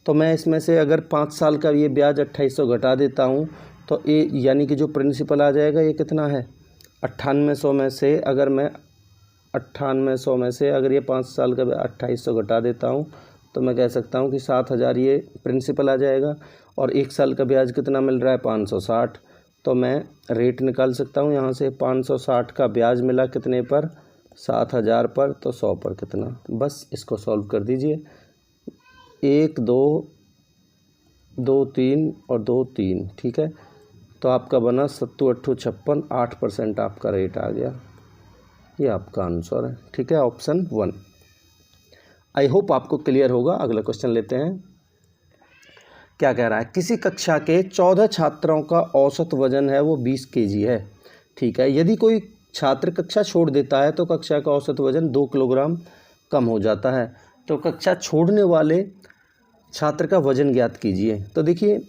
S1: तो मैं इसमें से अगर 5 साल का ये ब्याज 2800 घटा देता हूँ तो ये यानी कि जो प्रिंसिपल आ जाएगा ये कितना है 9800 में से, अगर मैं 9800 में से अगर ये 5 साल का 2800 घटा देता हूँ तो मैं कह सकता हूँ कि 7000 ये प्रिंसिपल आ जाएगा, और 1 साल का ब्याज कितना मिल रहा है 560। तो मैं रेट निकाल सकता हूँ यहाँ से, 560 का ब्याज मिला कितने पर, 7000 पर, तो 100 पर कितना, बस इसको सॉल्व कर दीजिए। 1 2 2 3 और 2 3। ठीक है, तो आपका बना 7 8 56, 8% आपका रेट आ गया, ये आपका आंसर है। ठीक है, ऑप्शन 1। आई होप आपको क्लियर होगा। अगला क्वेश्चन लेते हैं। क्या कह रहा है, किसी कक्षा के 14 छात्रों का औसत वजन है वो 20 kg है। ठीक है, यदि कोई छात्र कक्षा छोड़ देता है तो कक्षा का औसत वजन 2 किलोग्राम कम हो जाता है। तो कक्षा छोड़ने वाले छात्र का वजन ज्ञात कीजिए। तो देखिए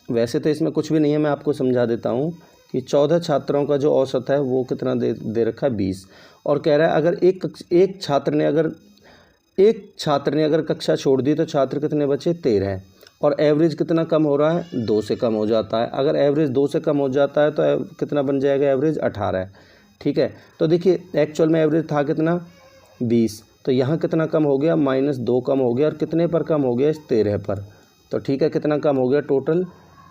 S1: वैसे तो इसमें कुछ भी नहीं है, मैं आपको समझा देता हूँ कि 14 छात्रों का जो औसत है वो कितना दे रखा है 20, और कह रहा है अगर एक छात्र ने अगर कक्षा छोड़ दी तो छात्र कितने बचे 13, और एवरेज कितना कम हो रहा है 2 से कम हो जाता है। अगर एवरेज 2 से कम हो जाता है तो कितना बन जाएगा एवरेज 18। ठीक है, तो देखिए एक्चुअल में एवरेज था कितना 20, तो यहाँ कितना कम हो गया -2 कम हो गया, और कितने पर कम हो गया 13 पर। तो ठीक है, कितना कम हो गया टोटल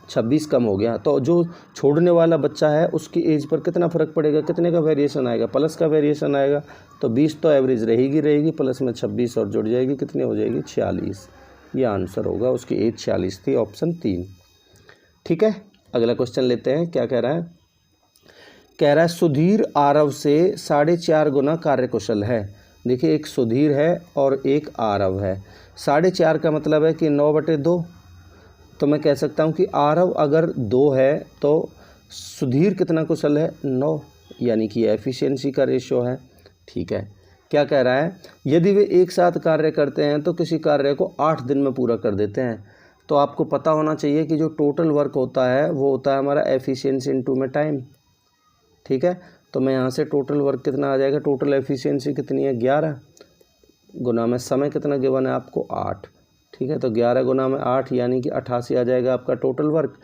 S1: 26 कम हो गया। तो जो छोड़ने वाला बच्चा है उसकी एज पर कितना फ़र्क पड़ेगा, कितने का वेरिएशन आएगा, प्लस का वेरिएशन आएगा। तो 20 तो एवरेज रहेगी, प्लस में 26 और जुड़ जाएगी, कितनी हो जाएगी 46। ये आंसर होगा, उसकी एज 46 थी, ऑप्शन 3। ठीक है, अगला क्वेश्चन लेते हैं। क्या कह रहा है, कह रहा है सुधीर आरव से 4.5 गुना कार्यकुशल है। देखिए एक सुधीर है और एक आरव है। 4.5 का मतलब है कि 9/2, तो मैं कह सकता हूँ कि आरव अगर 2 है तो सुधीर कितना कुशल है 9, यानी कि एफिशिएंसी का रेशियो है। ठीक है, क्या कह रहा है, यदि वे एक साथ कार्य करते हैं तो किसी कार्य को 8 दिन में पूरा कर देते हैं। तो आपको पता होना चाहिए कि जो टोटल वर्क होता है वो होता है हमारा एफिशिएंसी इनटू में टाइम। ठीक है, तो मैं यहाँ से टोटल वर्क कितना आ जाएगा, टोटल एफिशिएंसी कितनी है 11, गुना में समय कितना गिवन है आपको 8। ठीक है, तो 11 गुना में 8 यानी कि 88 आ जाएगा आपका टोटल वर्क।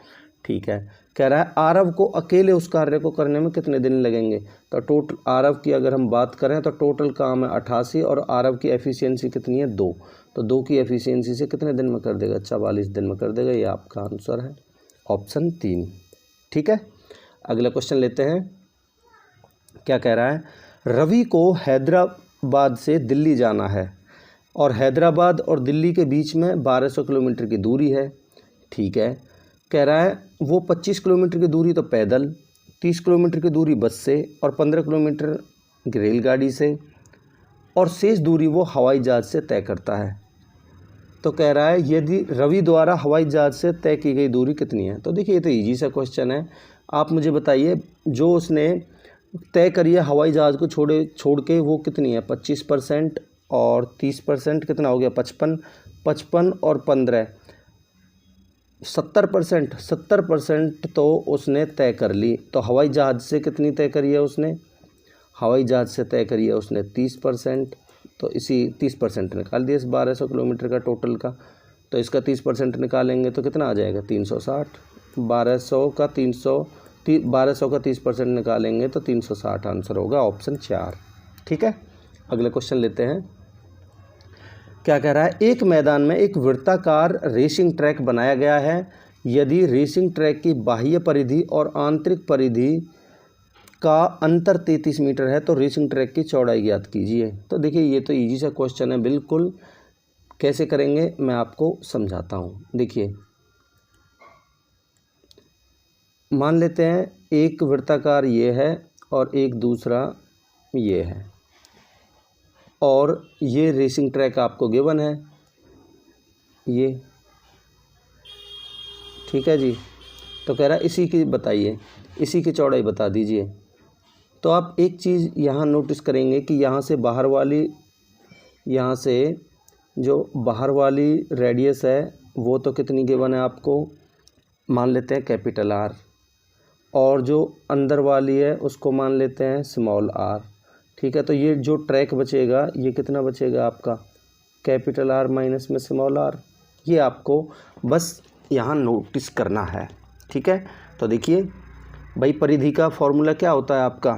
S1: ठीक है, कह रहा है आरव को अकेले उस कार्य को करने में कितने दिन लगेंगे। तो टोटल आरव की अगर हम बात करें तो टोटल काम है 88, और आरव की एफिशिएंसी कितनी है 2, तो 2 की एफिशिएंसी से कितने दिन में कर देगा 44 दिन में कर देगा। ये आपका आंसर है, ऑप्शन 3। ठीक है, अगला क्वेश्चन लेते हैं। क्या कह रहा है, रवि को हैदराबाद से दिल्ली जाना है और हैदराबाद और दिल्ली के बीच में 1200 किलोमीटर की दूरी है। ठीक है, कह रहा है वो 25 किलोमीटर की दूरी तो पैदल, 30 किलोमीटर की दूरी बस से, और 15 किलोमीटर रेलगाड़ी से, और शेष दूरी वो हवाई जहाज़ से तय करता है। तो कह रहा है यदि रवि द्वारा हवाई जहाज़ से तय की गई दूरी कितनी है। तो देखिए ये तो ईजी सा क्वेश्चन है। आप मुझे बताइए जो उसने तय करी है हवाई जहाज़ को छोड़ के वो कितनी है 25% और 30% कितना हो गया 55 और 15 70% तो उसने तय कर ली। तो हवाई जहाज़ से कितनी तय करी है उसने, हवाई जहाज़ से तय करी है उसने 30%, तो इसी 30% निकाल दिया इस 1200 किलोमीटर का टोटल का। तो इसका 30% निकालेंगे तो कितना आ जाएगा 360, 1200 का 30% निकालेंगे तो 360 आंसर होगा, ऑप्शन 4। ठीक है, अगले क्वेश्चन लेते हैं। क्या कह रहा है, एक मैदान में एक वृत्ताकार रेसिंग ट्रैक बनाया गया है। यदि रेसिंग ट्रैक की बाह्य परिधि और आंतरिक परिधि का अंतर 33 मीटर है तो रेसिंग ट्रैक की चौड़ाई ज्ञात कीजिए। तो देखिए ये तो इजी सा क्वेश्चन है बिल्कुल। कैसे करेंगे मैं आपको समझाता हूँ। देखिए मान लेते हैं एक वृत्ताकार ये है और एक दूसरा ये है, और ये रेसिंग ट्रैक आपको गिवन है ये। ठीक है जी, तो कह रहा है इसी की बताइए, इसी की चौड़ाई बता दीजिए। तो आप एक चीज़ यहाँ नोटिस करेंगे कि यहाँ से जो बाहर वाली रेडियस है वो तो कितनी गिवन है आपको, मान लेते हैं कैपिटल आर, और जो अंदर वाली है उसको मान लेते हैं स्मॉल आर। ठीक है, तो ये जो ट्रैक बचेगा ये कितना बचेगा आपका कैपिटल आर माइनस में स्मॉल आर। ये आपको बस यहाँ नोटिस करना है। ठीक है, तो देखिए भाई परिधि का फॉर्मूला क्या होता है आपका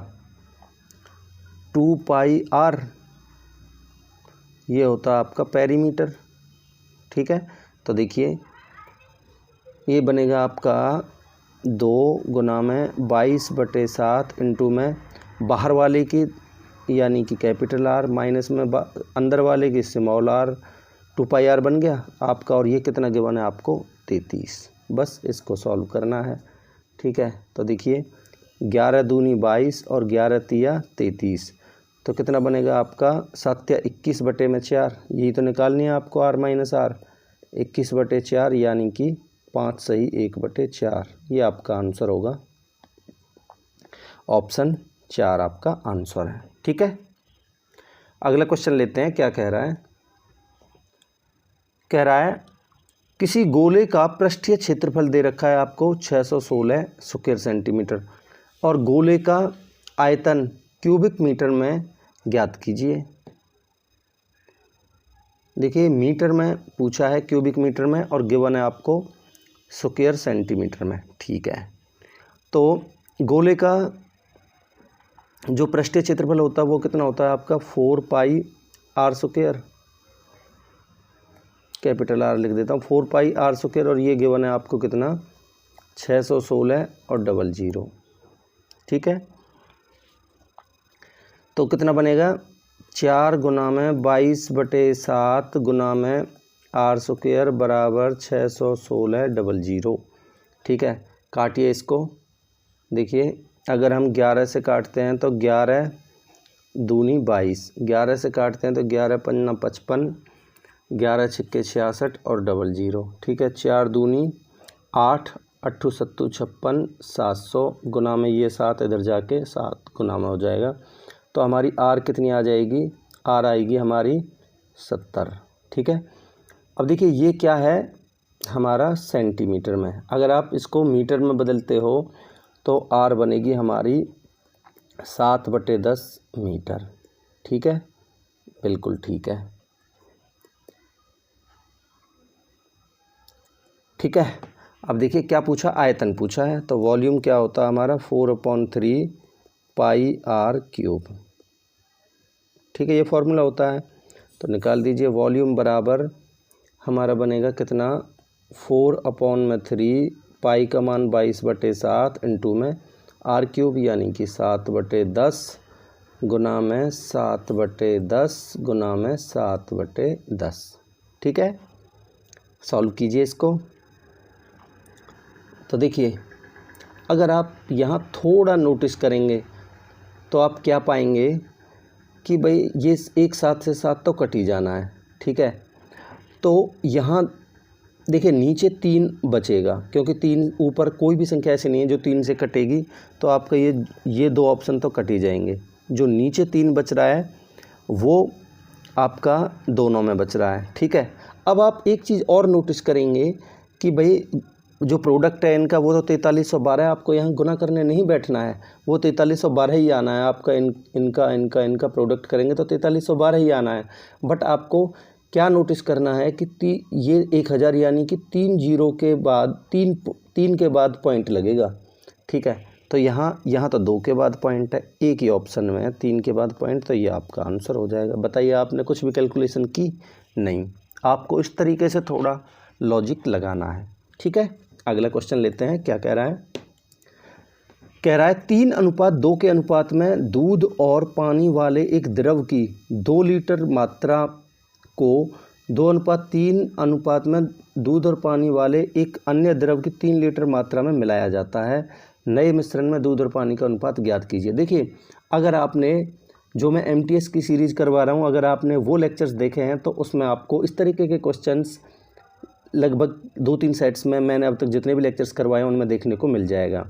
S1: 2πr, ये होता है आपका पेरीमीटर। ठीक है, तो देखिए ये बनेगा आपका 2 गुना में 22/7 इंटू में बाहर वाले की यानी कि कैपिटल आर माइनस में अंदर वाले की स्मॉल आर, 2πr बन गया आपका, और ये कितना गिवन है आपको 33। बस इसको सॉल्व करना है। ठीक है, तो देखिए 11 दूनी 22 और 11 तिया 33, तो कितना बनेगा आपका 7 या 21/4, यही तो निकालनी है आपको r माइनस आर, 21/4 यानी कि 5 सही 1/4। ये आपका आंसर होगा, ऑप्शन 4 आपका आंसर है। ठीक है, अगला क्वेश्चन लेते हैं। क्या कह रहा है? कह रहा है किसी गोले का पृष्ठीय क्षेत्रफल दे रखा है आपको 616 स्क्वायर सेंटीमीटर और गोले का आयतन क्यूबिक मीटर में ज्ञात कीजिए। देखिए मीटर में पूछा है, क्यूबिक मीटर में, और गिवन है आपको स्क्वायर सेंटीमीटर में। ठीक है, तो गोले का जो पृष्ठीय क्षेत्रफल होता है वो कितना होता है आपका 4 पाई आर स्क्वायर, कैपिटल आर लिख देता हूँ, 4 पाई आर स्क्वायर, और ये गिवन है आपको कितना 616 और 00। ठीक है, तो कितना बनेगा 4 गुना में 22/7 गुना में आर स्क्वायर बराबर 616 00। ठीक है, काटिए इसको। देखिए अगर हम 11 से काटते हैं तो 11 दूनी 22, 11 से काटते हैं तो 11 पंजा 55, 11 छिक्के 66 और 00। ठीक है, 4 दूनी 8, 8 सत्तू 56, 700 गुना में ये 7 इधर जाके 7 गुना में हो जाएगा। तो हमारी आर कितनी आ जाएगी? आर आएगी हमारी 70। ठीक है, अब देखिए ये क्या है हमारा सेंटीमीटर में, अगर आप इसको मीटर में बदलते हो तो आर बनेगी हमारी 7/10 मीटर। ठीक है, बिल्कुल ठीक है। ठीक है, अब देखिए क्या पूछा, आयतन पूछा है, तो वॉल्यूम क्या होता है हमारा 4/3 पाई आर क्यूब। ठीक है, ये फॉर्मूला होता है, तो निकाल दीजिए। वॉल्यूम बराबर हमारा बनेगा कितना 4/3 पाई का मान 22/7 इंटू में आर क्यूब यानी कि 7/10 गुना में 7/10 गुना में 7/10। ठीक है, सॉल्व कीजिए इसको। तो देखिए अगर आप यहाँ थोड़ा नोटिस करेंगे तो आप क्या पाएंगे कि भाई ये एक 7 से 7 तो कट ही जाना है। ठीक है, तो यहाँ देखिए नीचे 3 बचेगा, क्योंकि 3 ऊपर कोई भी संख्या ऐसी नहीं है जो 3 से कटेगी, तो आपका ये 2 ऑप्शन तो कट ही जाएंगे। जो नीचे 3 बच रहा है वो आपका दोनों में बच रहा है। ठीक है, अब आप एक चीज़ और नोटिस करेंगे कि भाई जो प्रोडक्ट है इनका वो तो 4312, आपको यहाँ गुना करने नहीं बैठना है, वो 4312 ही आना है आपका। इनका प्रोडक्ट करेंगे तो 4312 ही आना है। बट आपको क्या नोटिस करना है कि ये 1000 यानी कि 3 जीरो के बाद 3 के बाद पॉइंट लगेगा। ठीक है, तो यहाँ तो 2 के बाद पॉइंट है, एक ही ऑप्शन में है 3 के बाद पॉइंट, तो ये आपका आंसर हो जाएगा। बताइए आपने कुछ भी कैलकुलेशन की? नहीं, आपको इस तरीके से थोड़ा लॉजिक लगाना है। ठीक है, अगला क्वेश्चन लेते हैं। क्या कह रहा है? कह रहा है 3:2 के अनुपात में दूध और पानी वाले एक द्रव की 2 लीटर मात्रा को 2:3 अनुपात में दूध और पानी वाले एक अन्य द्रव की 3 लीटर मात्रा में मिलाया जाता है। नए मिश्रण में दूध और पानी का अनुपात ज्ञात कीजिए। देखिए अगर आपने जो मैं MTS की सीरीज़ करवा रहा हूँ, अगर आपने वो लेक्चर्स देखे हैं तो उसमें आपको इस तरीके के क्वेश्चंस लगभग 2-3 सेट्स में मैंने अब तक जितने भी लेक्चर्स करवाए हैं उनमें देखने को मिल जाएगा।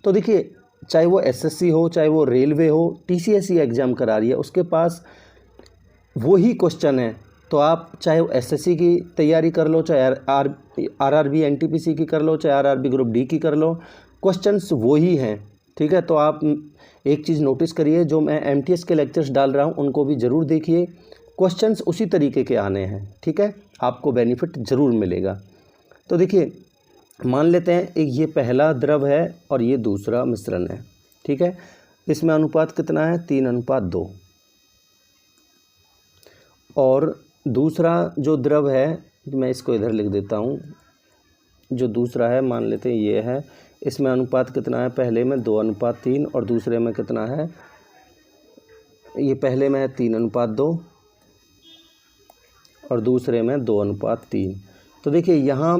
S1: तो देखिए चाहे वो SSC हो, चाहे वो रेलवे हो, TCSE एग्ज़ाम करा रही है, उसके पास वही क्वेश्चन है। तो आप चाहे वो SSC की तैयारी कर लो, चाहे RRB NTPC की कर लो, चाहे RRB ग्रुप D की कर लो, क्वेश्चंस वही हैं। ठीक है, तो आप एक चीज़ नोटिस करिए, जो मैं MTS के लेक्चर्स डाल रहा हूँ उनको भी ज़रूर देखिए, क्वेश्चंस उसी तरीके के आने हैं। ठीक है, आपको बेनिफिट ज़रूर मिलेगा। तो देखिए मान लेते हैं एक ये पहला द्रव है और ये दूसरा मिश्रण है। ठीक है, इसमें अनुपात कितना है 3:2, और दूसरा जो द्रव है मैं इसको इधर लिख देता हूँ, जो दूसरा है मान लेते हैं ये है, इसमें अनुपात कितना है, पहले में 2:3 और दूसरे में कितना है, ये पहले में है 3:2 और दूसरे में 2:3। तो देखिए यहाँ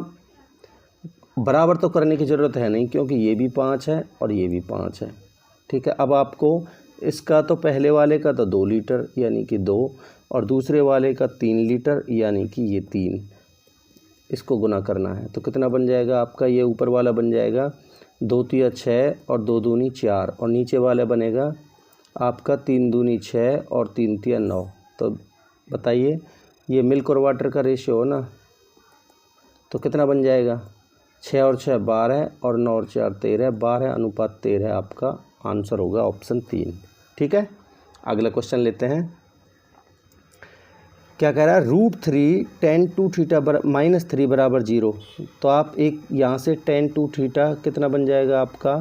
S1: बराबर तो करने की ज़रूरत है नहीं, क्योंकि ये भी 5 है और ये भी 5 है। ठीक है, अब आपको इसका तो पहले वाले का तो 2 लीटर यानी कि 2, और दूसरे वाले का 3 लीटर यानी कि ये 3, इसको गुना करना है। तो कितना बन जाएगा आपका, ये ऊपर वाला बन जाएगा 2 तिया 6 और 2 दूनी 4, और नीचे वाला बनेगा आपका 3 दूनी 6 और 3 तिया 9। तो बताइए ये मिल्क और वाटर का रेशियो हो ना, तो कितना बन जाएगा? 6 और 6 12 और 9 और 4 13, 12:13 आपका आंसर होगा ऑप्शन 3। ठीक है, अगला क्वेश्चन लेते हैं। क्या कह रहा है? √3 tan 2 थीटा -3 बराबर 0। तो आप एक यहाँ से tan 2 थीटा कितना बन जाएगा आपका?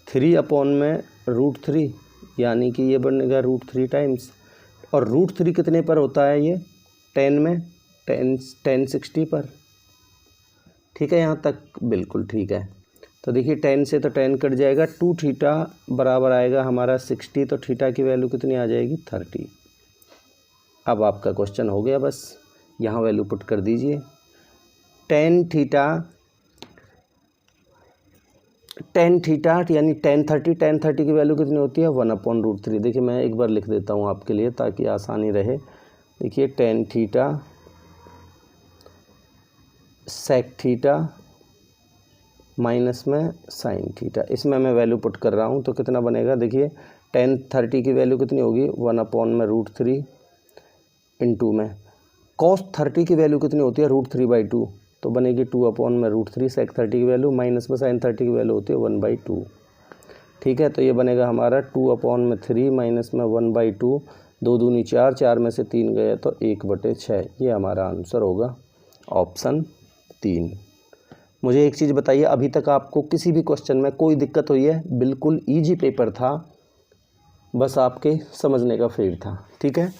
S1: 3/√3, यानी कि ये बनेगा √3 टाइम्स। और √3 कितने पर होता है ये? 10 में, 10 60 पर। ठीक है, यहाँ तक बिल्कुल ठीक है। तो देखिए 10 से तो 10 कट जाएगा, 2 थीटा बराबर आएगा हमारा 60, तो थीटा की वैल्यू कितनी आ जाएगी? 30। अब आपका क्वेश्चन हो गया, बस यहाँ वैल्यू पुट कर दीजिए। tan थीटा यानी tan 30 की वैल्यू कितनी होती है? 1/√3। देखिए मैं एक बार लिख देता हूँ आपके लिए ताकि आसानी रहे। देखिए tan theta sec theta minus में sin थीटा, इसमें मैं वैल्यू पुट कर रहा हूँ तो कितना बनेगा? देखिए tan 30 की वैल्यू कितनी होगी? 1/√3 इंटू में cos 30 की वैल्यू कितनी होती है? √3/2, तो बनेगी 2/√3। sec 30 की वैल्यू माइनस में sin 30 की वैल्यू होती है 1/2। ठीक है, तो ये बनेगा हमारा 2/3 माइनस में 1/2, 2 दूनी 4, 4 में से 3 गए तो 1/6। ये हमारा आंसर होगा ऑप्शन 3। मुझे एक चीज़ बताइए, अभी तक आपको किसी भी क्वेश्चन में कोई दिक्कत हुई है? बिल्कुल ईजी पेपर था, बस आपके समझने का फेर था। ठीक है,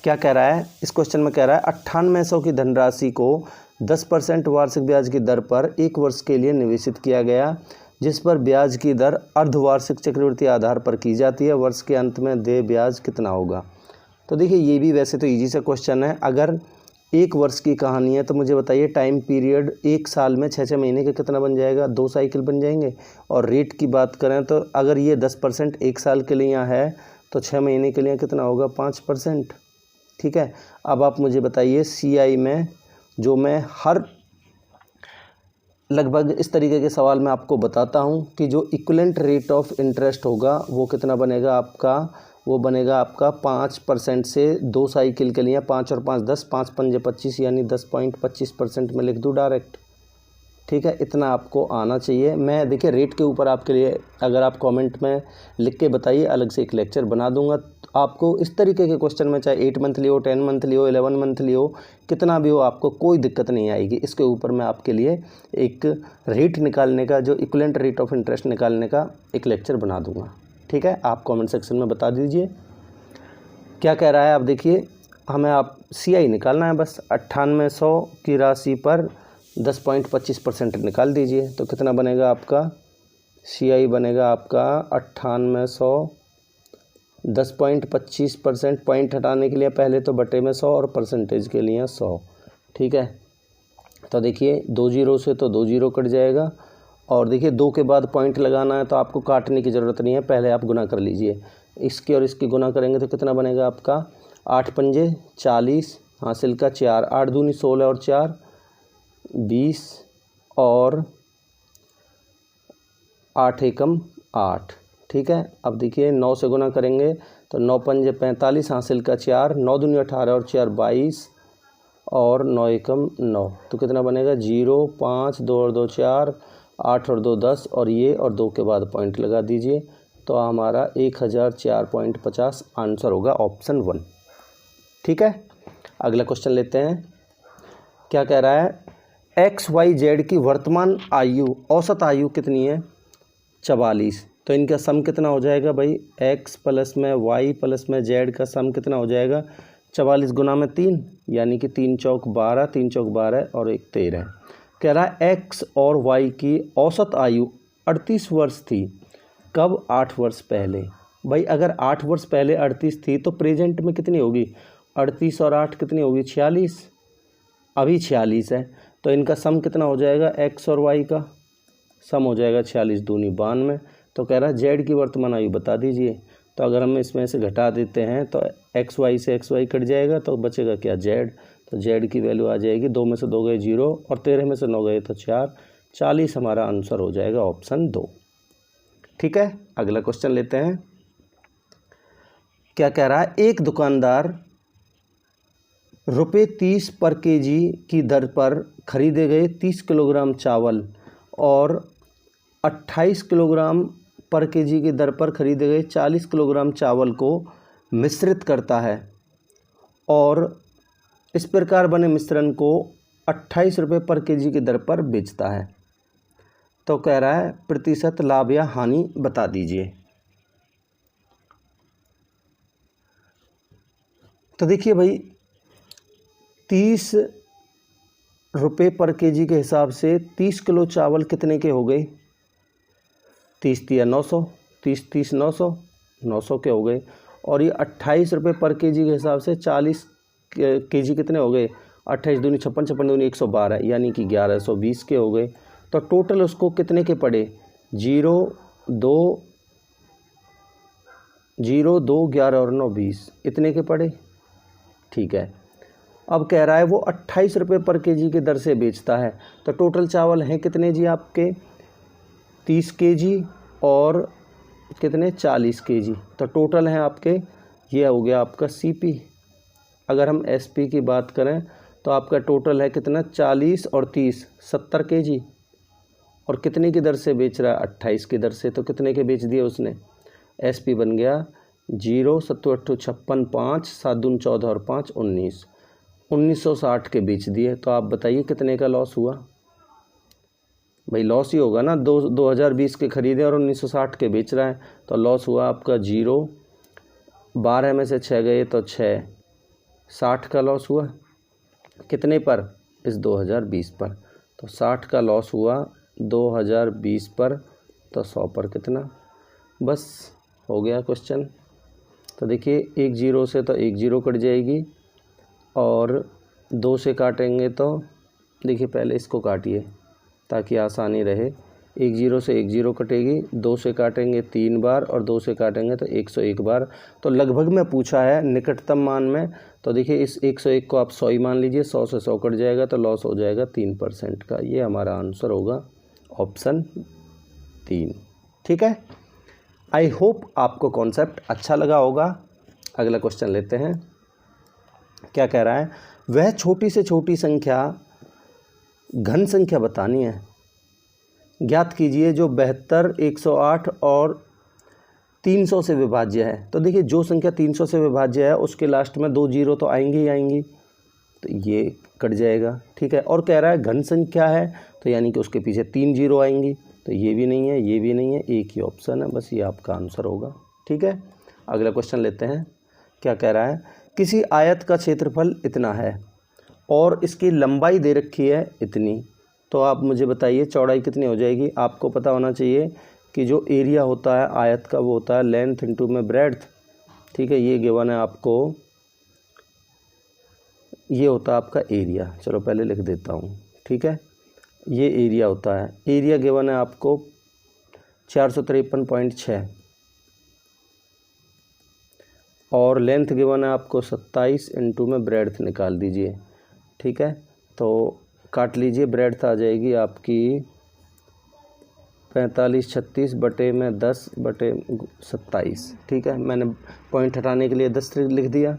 S1: क्या कह रहा है इस क्वेश्चन में? कह रहा है 9800 की धनराशि को 10% वार्षिक ब्याज की दर पर 1 वर्ष के लिए निवेशित किया गया, जिस पर ब्याज की दर अर्धवार्षिक चक्रवृद्धि आधार पर की जाती है। वर्ष के अंत में देय ब्याज कितना होगा? तो देखिए ये भी वैसे तो इजी सा क्वेश्चन है। अगर 1 वर्ष की कहानी है तो मुझे बताइए टाइम पीरियड 1 साल में 6 महीने का कितना बन जाएगा? 2 साइकिल बन जाएंगे। और रेट की बात करें तो अगर ये 10% 1 साल के लिए यहाँ है तो 6 महीने के लिए कितना होगा? 5%। ठीक है, अब आप मुझे बताइए CI में जो मैं हर लगभग इस तरीके के सवाल में आपको बताता हूं कि जो इक्विवेलेंट रेट ऑफ इंटरेस्ट होगा वो कितना बनेगा आपका? वो बनेगा आपका 5% से 2 साइकिल के लिए 5 और 5 10, 5 पंजे 25, यानी 10.25% में लिख दूँ डायरेक्ट। ठीक है, इतना आपको आना चाहिए। मैं देखिए रेट के ऊपर आपके लिए अगर आप कमेंट में लिख के बताइए, अलग से एक लेक्चर बना दूंगा। आपको इस तरीके के क्वेश्चन में चाहे 8 मंथली हो, 10 मंथली हो, 11 मंथली हो, कितना भी हो, आपको कोई दिक्कत नहीं आएगी। इसके ऊपर मैं आपके लिए एक रेट निकालने का, जो इक्विवेलेंट रेट ऑफ इंटरेस्ट निकालने का एक लेक्चर बना दूंगा। ठीक है, आप कमेंट सेक्शन में बता दीजिए क्या कह रहा है। आप देखिए हमें आप CI निकालना है, बस 9800 की राशि पर 10.25% निकाल दीजिए तो कितना बनेगा आपका? CI बनेगा आपका 9800 10.25%। पॉइंट हटाने के लिए पहले तो बटे में 100 और परसेंटेज के लिए 100। ठीक है, तो देखिए 2 जीरो से तो 2 जीरो कट जाएगा। और देखिए 2 के बाद पॉइंट लगाना है तो आपको काटने की ज़रूरत नहीं है, पहले आप गुना कर लीजिए। इसकी और इसकी गुना करेंगे तो कितना बनेगा आपका? 8 पंजे 40, हासिल का 4, 8 दूनी 16 और 4 20 और 8 एकम 8। ठीक है, अब देखिए 9 से गुना करेंगे तो 9 पंजे 45, हासिल का 4, 9 दूनी 18 और 4 22 और 9 एकम 9, तो कितना बनेगा? 0 5 2 और 2 4, 8 और 2 10 और ये और 2 के बाद पॉइंट लगा दीजिए तो हमारा 1004.50 आंसर होगा ऑप्शन 1। ठीक है, अगला क्वेश्चन लेते हैं। क्या कह रहा है? XYZ की वर्तमान आयु, औसत आयु कितनी है? 44। तो इनका सम कितना हो जाएगा भाई? X प्लस में Y प्लस में Z का सम कितना हो जाएगा? 44 गुना में 3, यानी कि 3 चौक 12, 3 चौक 12 और 1 13। कह रहा है X और Y की औसत आयु 38 वर्ष थी। कब? 8 वर्ष पहले। भाई अगर 8 वर्ष पहले 38 थी तो प्रेजेंट में कितनी होगी? 38 और 8 कितनी होगी? 46। अभी 46 है तो इनका सम कितना हो जाएगा? X और Y का सम हो जाएगा 46 दूनी 92। तो कह रहा है Z की वर्तमान आयु बता दीजिए। तो अगर हम इसमें से घटा देते हैं तो XY से XY कट जाएगा तो बचेगा क्या? Z। तो Z की वैल्यू आ जाएगी, 2 में से 2 गए 0 और 13 में से 9 गए तो 4, 40 हमारा आंसर हो जाएगा ऑप्शन 2। ठीक है, अगला क्वेश्चन लेते हैं। क्या कह रहा है, एक दुकानदार ₹30 पर केजी की दर पर खरीदे गए 30 किलोग्राम चावल और 28 किलोग्राम पर केजी की दर पर खरीदे गए 40 किलोग्राम चावल को मिश्रित करता है और इस प्रकार बने मिश्रण को 28 रुपये पर केजी की दर पर बेचता है। तो कह रहा है प्रतिशत लाभ या हानि बता दीजिए। तो देखिए भाई, 30 रुपये पर केजी के हिसाब से 30 किलो चावल कितने के हो गए, 30 तिया 900, 30 900, 900 के हो गए। और ये 28 रुपये पर केजी के हिसाब से 40 केजी कितने हो गए, 28 दूनी 56, 56 दूनी 112, यानी कि 1120 के हो गए। तो टोटल उसको कितने के पड़े, 0 2 0 2 11 और 9 20, इतने के पड़े। ठीक है, अब कह रहा है वो 28 रुपये पर केजी की दर से बेचता है। तो टोटल चावल हैं कितने जी आपके, 30 केजी और कितने 40 केजी। तो टोटल हैं आपके, ये हो गया आपका सीपी। अगर हम एसपी की बात करें तो आपका टोटल है कितना, 40 और 30 70 केजी। और कितने की दर से बेच रहा है, 28 की दर से। तो कितने के बेच दिए उसने, एसपी बन गया 0 7 8 56 5 7 दून 14 और 5 19, 1960 के बेच दिए। तो आप बताइए कितने का लॉस हुआ। भाई लॉस ही होगा ना, 2020 के खरीदे और 1960 के बेच रहा है। तो लॉस हुआ आपका 0, 12 में से 6 गए तो 6, 60 का लॉस हुआ। कितने पर, इस 2020 पर। तो 60 का लॉस हुआ 2020 पर, तो 100 पर कितना, बस हो गया क्वेश्चन। तो देखिए, एक 0 से तो एक 0 कट जाएगी और 2 से काटेंगे तो देखिए पहले इसको काटिए ताकि आसानी रहे। एक 0 से एक 0 कटेगी, 2 से काटेंगे 3 बार और 2 से काटेंगे तो 101 बार। तो लगभग में पूछा है निकटतम मान में। तो देखिए इस 101 को आप 100 ही मान लीजिए, 100 से 100 कट जाएगा तो लॉस हो जाएगा 3% का। ये हमारा आंसर होगा ऑप्शन 3। ठीक है, आई होप आपको कॉन्सेप्ट अच्छा लगा होगा। अगला क्वेश्चन लेते हैं। क्या कह रहा है, वह छोटी से छोटी संख्या घन संख्या बतानी है, ज्ञात कीजिए जो 72, 108 और 300 से विभाज्य है। तो देखिए जो संख्या 300 से विभाज्य है उसके लास्ट में 2 0 तो आएंगी ही आएंगी, तो ये कट जाएगा। ठीक है, और कह रहा है घन संख्या है तो यानी कि उसके पीछे 3 0 आएंगी, तो ये भी नहीं है, ये भी नहीं है, एक ही ऑप्शन है, बस ये आपका आंसर होगा। ठीक है, अगला क्वेश्चन लेते हैं। क्या कह रहा है, किसी आयत का क्षेत्रफल इतना है और इसकी लंबाई दे रखी है इतनी, तो आप मुझे बताइए चौड़ाई कितनी हो जाएगी। आपको पता होना चाहिए कि जो एरिया होता है आयत का वो होता है लेंथ इंटू में ब्रेड्थ। ठीक है, ये गिवन है आपको, ये होता है आपका एरिया। चलो पहले लिख देता हूँ। ठीक है, ये एरिया होता है, एरिया गिवन है आपको 453.6 और लेंथ गिवन है आपको 27 इंटू में ब्रेड्थ निकाल दीजिए। ठीक है, तो काट लीजिए, ब्रेड्थ आ जाएगी आपकी 45 36 बटे में 10 बटे 27। ठीक है, मैंने पॉइंट हटाने के लिए 10 लिख दिया।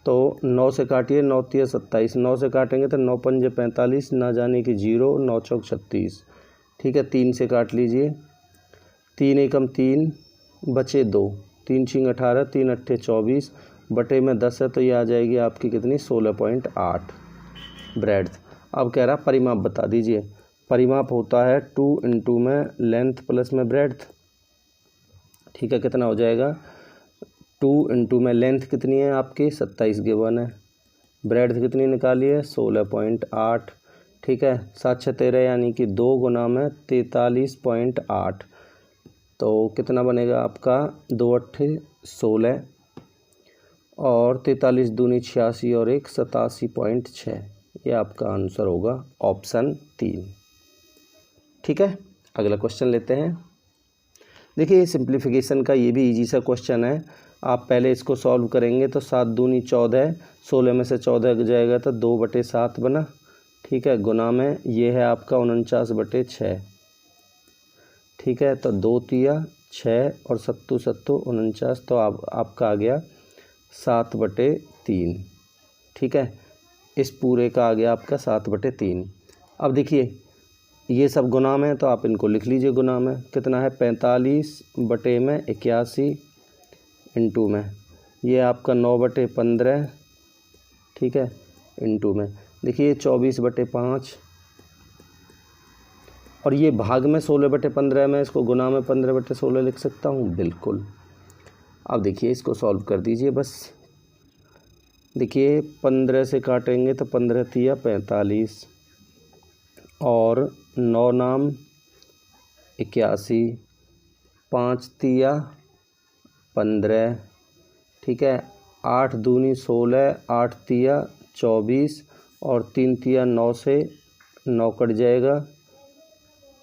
S1: तो 9 से काटिए, 9 तिया 27, 9 से काटेंगे तो 9 पंजे 45, ना जाने की 0, 9 चौक 36। ठीक है, 3 से काट लीजिए, 3 एकम 3 बचे 2, 3 छिंग 18, 3 अट्ठे 24 बटे में 10 है तो ये आ जाएगी आपकी कितनी, 16.8 ब्रेड्थ। अब कह रहा परिमाप बता दीजिए। परिमाप होता है 2 इंटू में लेंथ प्लस में ब्रेड्थ। ठीक है, कितना हो जाएगा, 2 इंटू में लेंथ कितनी है आपकी 27 गिवन है, ब्रेड्थ कितनी निकाली है 16.8। ठीक है, 7 6 13 यानी कि 2 गुना में 43.8, तो कितना बनेगा आपका 2 अट्ठे 16 और 43 दूनी 86 और 1 87.6। ये आपका आंसर होगा ऑप्शन 3। ठीक है, अगला क्वेश्चन लेते हैं। देखिए सिंप्लीफिकेशन का ये भी इजी सा क्वेश्चन है। आप पहले इसको सॉल्व करेंगे तो 7 दूनी 14, 16 में से 14 जाएगा तो 2 बटे 7 बना। ठीक है, गुना में ये है आपका 49 बटे 6। ठीक है, तो 2 तिया 6 और 7 7 49, तो आपका आ गया 7/3, ठीक है। इस पूरे का आ गया आपका 7/3। अब देखिए ये सब गुना में, तो आप इनको लिख लीजिए गुना में। कितना है 45/81 इंटू में, ये आपका 9/15, ठीक है, इंटू में देखिए 24/5, और ये भाग में 16/15 में, इसको गुना में 15/16 लिख सकता हूँ, बिल्कुल। अब देखिए इसको सॉल्व कर दीजिए बस। देखिए 15 से काटेंगे तो 15 तिया 45, और 9 नाम 81, 5 तिया 15, ठीक है, 8 दूनी 16, 8 तिया 24, और 3 तिया 9 से 9 कट जाएगा,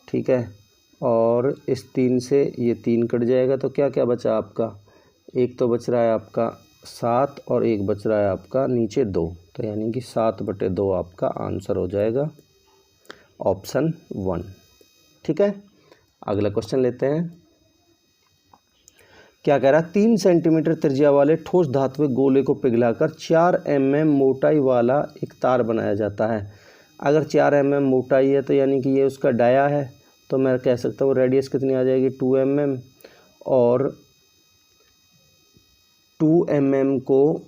S1: ठीक है, और इस 3 से ये 3 कट जाएगा, तो क्या क्या बचा आपका, एक तो बच रहा है आपका 7 और एक बच रहा है आपका नीचे 2, तो यानी कि 7/2 आपका आंसर हो जाएगा ऑप्शन 1, ठीक है। अगला क्वेश्चन लेते हैं। क्या कह रहा है, 3 सेंटीमीटर त्रिज्या वाले ठोस धात्विक गोले को पिघलाकर 4 mm मोटाई वाला एक तार बनाया जाता है। अगर 4 mm मोटाई है तो यानी कि ये उसका डाया है, तो मैं कह सकता हूँ रेडियस कितनी आ जाएगी 2 mm, और 2 mm को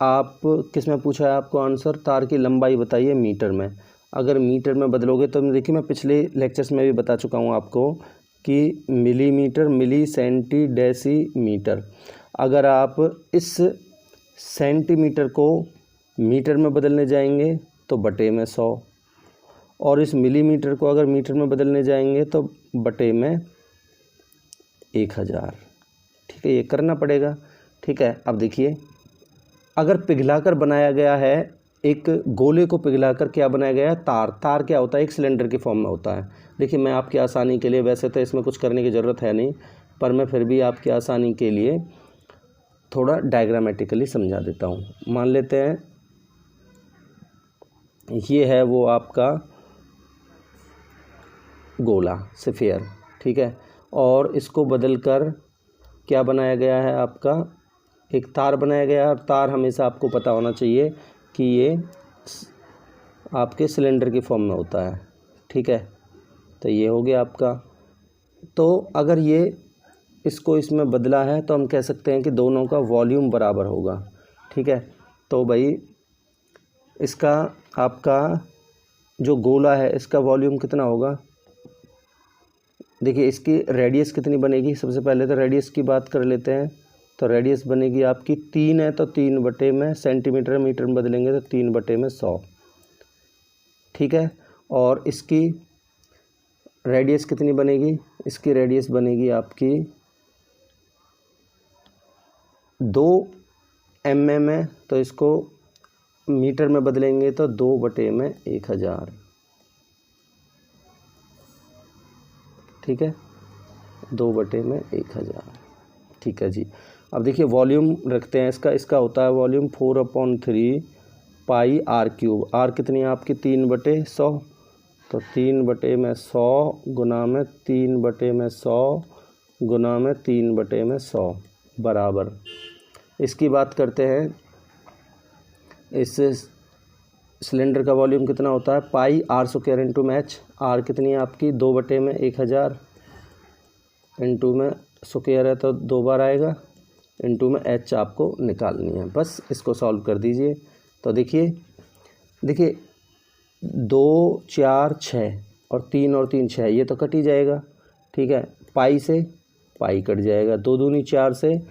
S1: आप किस में पूछा है आपको आंसर, तार की लंबाई बताइए मीटर में। अगर मीटर में बदलोगे तो देखिए मैं पिछले लेक्चर्स में भी बता चुका हूँ आपको कि मिलीमीटर, मिली, सेंटी, डेसीमीटर। अगर आप इस सेंटीमीटर को मीटर में बदलने जाएंगे तो बटे में 100, और इस मिलीमीटर को अगर मीटर में बदलने जाएंगे तो बटे में 1000, ठीक है, ये करना पड़ेगा, ठीक है। अब देखिए अगर पिघलाकर बनाया गया है, एक गोले को पिघलाकर क्या बनाया गया है, तार। तार क्या होता है, एक सिलेंडर के फॉर्म में होता है। देखिए मैं आपकी आसानी के लिए, वैसे तो इसमें कुछ करने की ज़रूरत है नहीं, पर मैं फिर भी आपकी आसानी के लिए थोड़ा डायग्रामेटिकली समझा देता हूँ। मान लेते हैं ये है वो आपका गोला स्फीयर, ठीक है, और इसको बदलकर क्या बनाया गया है आपका, एक तार बनाया गया है। और तार हमेशा आपको पता होना चाहिए कि ये आपके सिलेंडर की फॉर्म में होता है, ठीक है। तो ये हो गया आपका। तो अगर ये इसको इसमें बदला है तो हम कह सकते हैं कि दोनों का वॉल्यूम बराबर होगा, ठीक है। तो भाई इसका आपका जो गोला है इसका वॉल्यूम कितना होगा, देखिए इसकी रेडियस कितनी बनेगी। सबसे पहले तो रेडियस की बात कर लेते हैं। तो रेडियस बनेगी आपकी 3 है तो 3/में, सेंटीमीटर मीटर में बदलेंगे तो 3/100, ठीक है। और इसकी रेडियस कितनी बनेगी, इसकी रेडियस बनेगी आपकी 2 mm है, तो इसको मीटर में बदलेंगे तो 2/1000, ठीक है, 2/1000, ठीक है जी। अब देखिए वॉल्यूम रखते हैं इसका होता है वॉल्यूम 4/3 पाई r³। r कितनी है आपकी 3/100, तो 3/100 गुना में 3/100 गुना में 3/100 बराबर। इसकी बात करते हैं, इस सिलेंडर का वॉल्यूम कितना होता है, पाई r² इंटू में h। r कितनी है आपकी 2/1000 इंटू में स्क्वायर है तो 2 बार आएगा, इंटू में h आपको निकालनी है। बस इसको सॉल्व कर दीजिए। तो देखिए 2 4 6 और 3 6, ये तो कट ही जाएगा, ठीक है। पाई से पाई कट जाएगा, 2 दूनी 4 से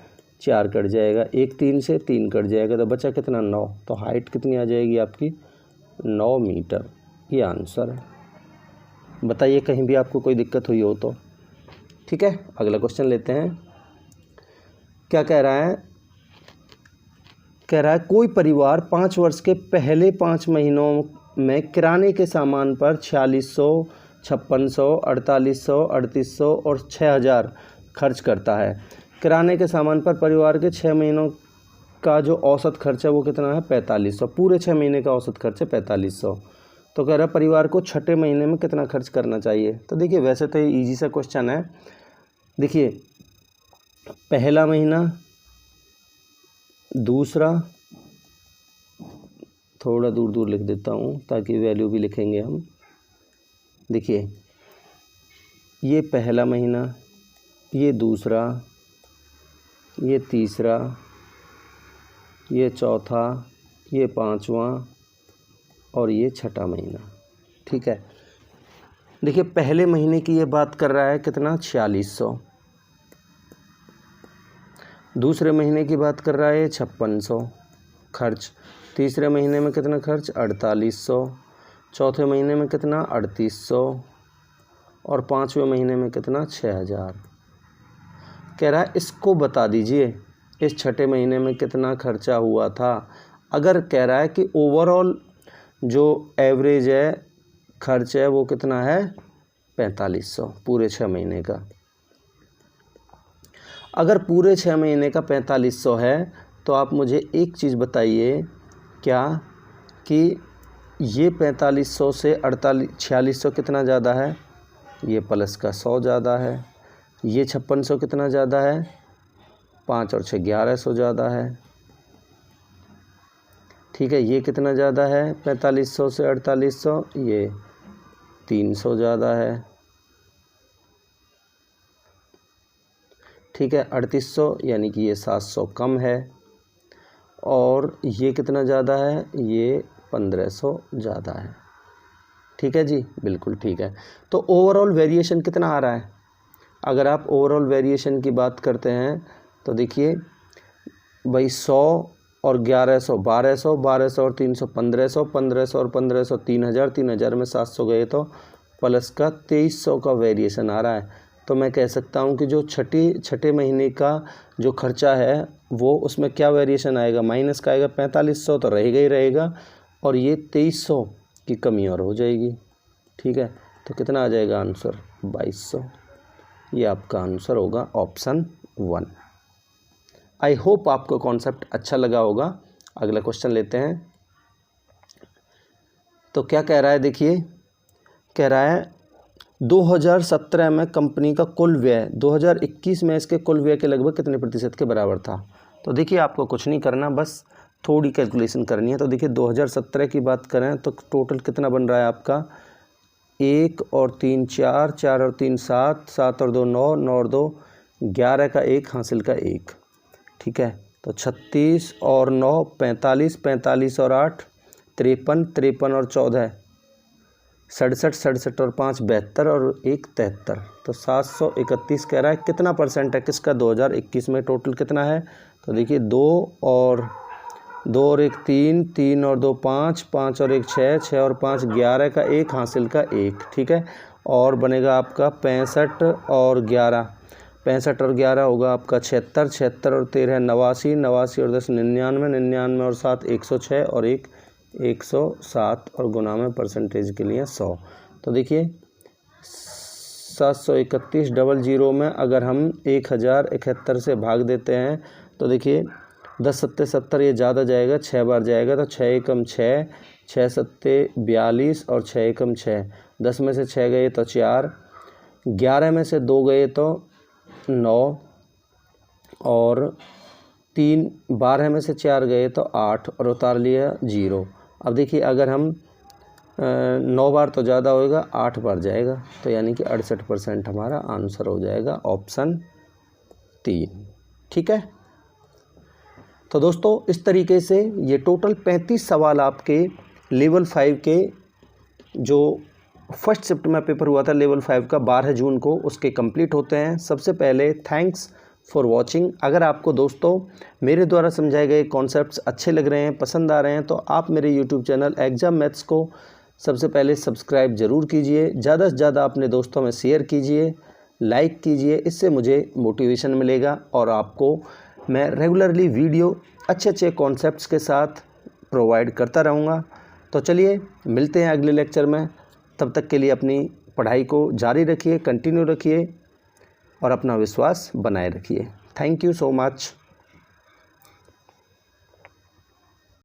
S1: 4 कट जाएगा, 1 3 से 3 कट जाएगा, तो बचा कितना 9। तो हाइट कितनी आ जाएगी आपकी 9 मीटर, ये आंसर है। बताइए कहीं भी आपको कोई दिक्कत हुई हो तो, ठीक है। अगला क्वेश्चन लेते हैं। क्या कह रहा है, कोई परिवार 5 वर्ष के पहले 5 महीनों में किराने के सामान पर 4600, 5600, 4800, 3800 और 6000 खर्च करता है। किराने के सामान पर परिवार के 6 महीनों का जो औसत खर्च है वो कितना है 4500। पूरे 6 महीने का औसत खर्च है 4500। तो कह रहा है परिवार को छठे महीने में कितना खर्च करना चाहिए। तो देखिए वैसे तो ये ईजी सा क्वेश्चन है। देखिए पहला महीना दूसरा, थोड़ा दूर दूर लिख देता हूँ ताकि वैल्यू भी लिखेंगे हम। देखिए ये पहला महीना, ये दूसरा, ये तीसरा, ये चौथा, ये पांचवा और ये छठा महीना। ठीक है, देखिए पहले महीने की ये बात कर रहा है कितना, 4600। दूसरे महीने की बात कर रहा है 5600 खर्च। तीसरे महीने में कितना खर्च, 4800। चौथे महीने में कितना, 3800। और पाँचवें महीने में कितना, 6000। कह रहा है इसको बता दीजिए इस छठे महीने में कितना खर्चा हुआ था। अगर कह रहा है कि ओवरऑल जो एवरेज है खर्च है वो कितना है, 4500 पूरे 6 महीने का। अगर पूरे 6 महीने का 4500 है तो आप मुझे एक चीज़ बताइए क्या, कि ये 4500 से 4600 कितना ज़्यादा है, ये प्लस का 100 ज़्यादा है। ये 5600 कितना ज़्यादा है, 5 और 6 1100 ज़्यादा है। ठीक है, ये कितना ज़्यादा है 4500 से 4800, ये 300 ज़्यादा है। ठीक है, 3800 यानी कि ये 700 कम है। और ये कितना ज़्यादा है, ये 1500 ज़्यादा है। ठीक है जी, बिल्कुल ठीक है। तो ओवरऑल वेरिएशन कितना आ रहा है, अगर आप ओवरऑल वेरिएशन की बात करते हैं तो देखिए भाई 100 और 1100 1200, 1200 और 300 1500, 1500 और 1500 3000, 3000 में 700 गए तो प्लस का 2300 का वेरिएशन आ रहा है। तो मैं कह सकता हूँ कि जो छठे महीने का जो खर्चा है वो उसमें क्या वेरिएशन आएगा, माइनस का आएगा। 4500 तो रहेगा ही रहेगा और ये 2300 की कमी और हो जाएगी। ठीक है, तो कितना आ जाएगा आंसर, 2200। ये आपका आंसर होगा ऑप्शन 1। आई होप आपको कॉन्सेप्ट अच्छा लगा होगा। अगला क्वेश्चन लेते हैं। तो क्या कह रहा है, देखिए कह रहा है 2017 में कंपनी का कुल व्यय 2021 में इसके कुल व्यय के लगभग कितने प्रतिशत के बराबर था। तो देखिए आपको कुछ नहीं करना, बस थोड़ी कैलकुलेशन करनी है। तो देखिए 2017 की बात करें तो टोटल कितना बन रहा है आपका, 1 और 3 4, 4 और 3 7, 7 और 2 9, 9 और 2 11 का 1 हासिल का 1। ठीक है, तो 36 और 9 45, 45 और 8 53, 53 और 14 67, 67 और 5 72 और 1 73। तो 731 कह रहा है। कितना परसेंट है किसका, 2021 में टोटल कितना है। तो देखिए 2 और 1 3, 3 और 2 5, 5 और 1 6, 6 और 5 11 का 1 हासिल का 1। ठीक है, और बनेगा आपका 65 और 11, 65 और 11 होगा आपका 76, 76 और 13 89, 89 और 10 99, 99 और 7 106 और 1 107 और गुना में परसेंटेज के लिए 100। तो देखिए 731 00 में अगर हम 1071 से भाग देते हैं तो देखिए 10 सत्ते 70, ये ज़्यादा जाएगा, 6 बार जाएगा तो 6 एकम 6, 6 सत्ते 42 और 6 एकम 6। 10 में से 6 गए तो 4, 11 में से 2 गए तो 9 और 3, 12 में से 4 गए तो 8 और उतार लिया 0। अब देखिए अगर हम 9 बार तो ज़्यादा होएगा, 8 बार जाएगा, तो यानी कि 68% हमारा आंसर हो जाएगा ऑप्शन 3। ठीक है, तो दोस्तों इस तरीके से ये टोटल 35 सवाल आपके लेवल 5 के जो फर्स्ट शिफ्ट में पेपर हुआ था लेवल 5 का 12 जून को, उसके कंप्लीट होते हैं। सबसे पहले थैंक्स फॉर वॉचिंग। अगर आपको दोस्तों मेरे द्वारा समझाए गए कॉन्सेप्ट्स अच्छे लग रहे हैं, पसंद आ रहे हैं, तो आप मेरे यूट्यूब चैनल एग्जाम मैथ्स को सबसे पहले सब्सक्राइब ज़रूर कीजिए, ज़्यादा से ज़्यादा अपने दोस्तों में शेयर कीजिए, लाइक कीजिए, इससे मुझे मोटिवेशन मिलेगा और आपको मैं रेगुलरली वीडियो अच्छे कॉन्सेप्ट्स के साथ प्रोवाइड करता रहूँगा। तो चलिए मिलते हैं अगले लेक्चर में, तब तक के लिए अपनी पढ़ाई को जारी रखिए, कंटिन्यू रखिए और अपना विश्वास बनाए रखिए। Thank you so much.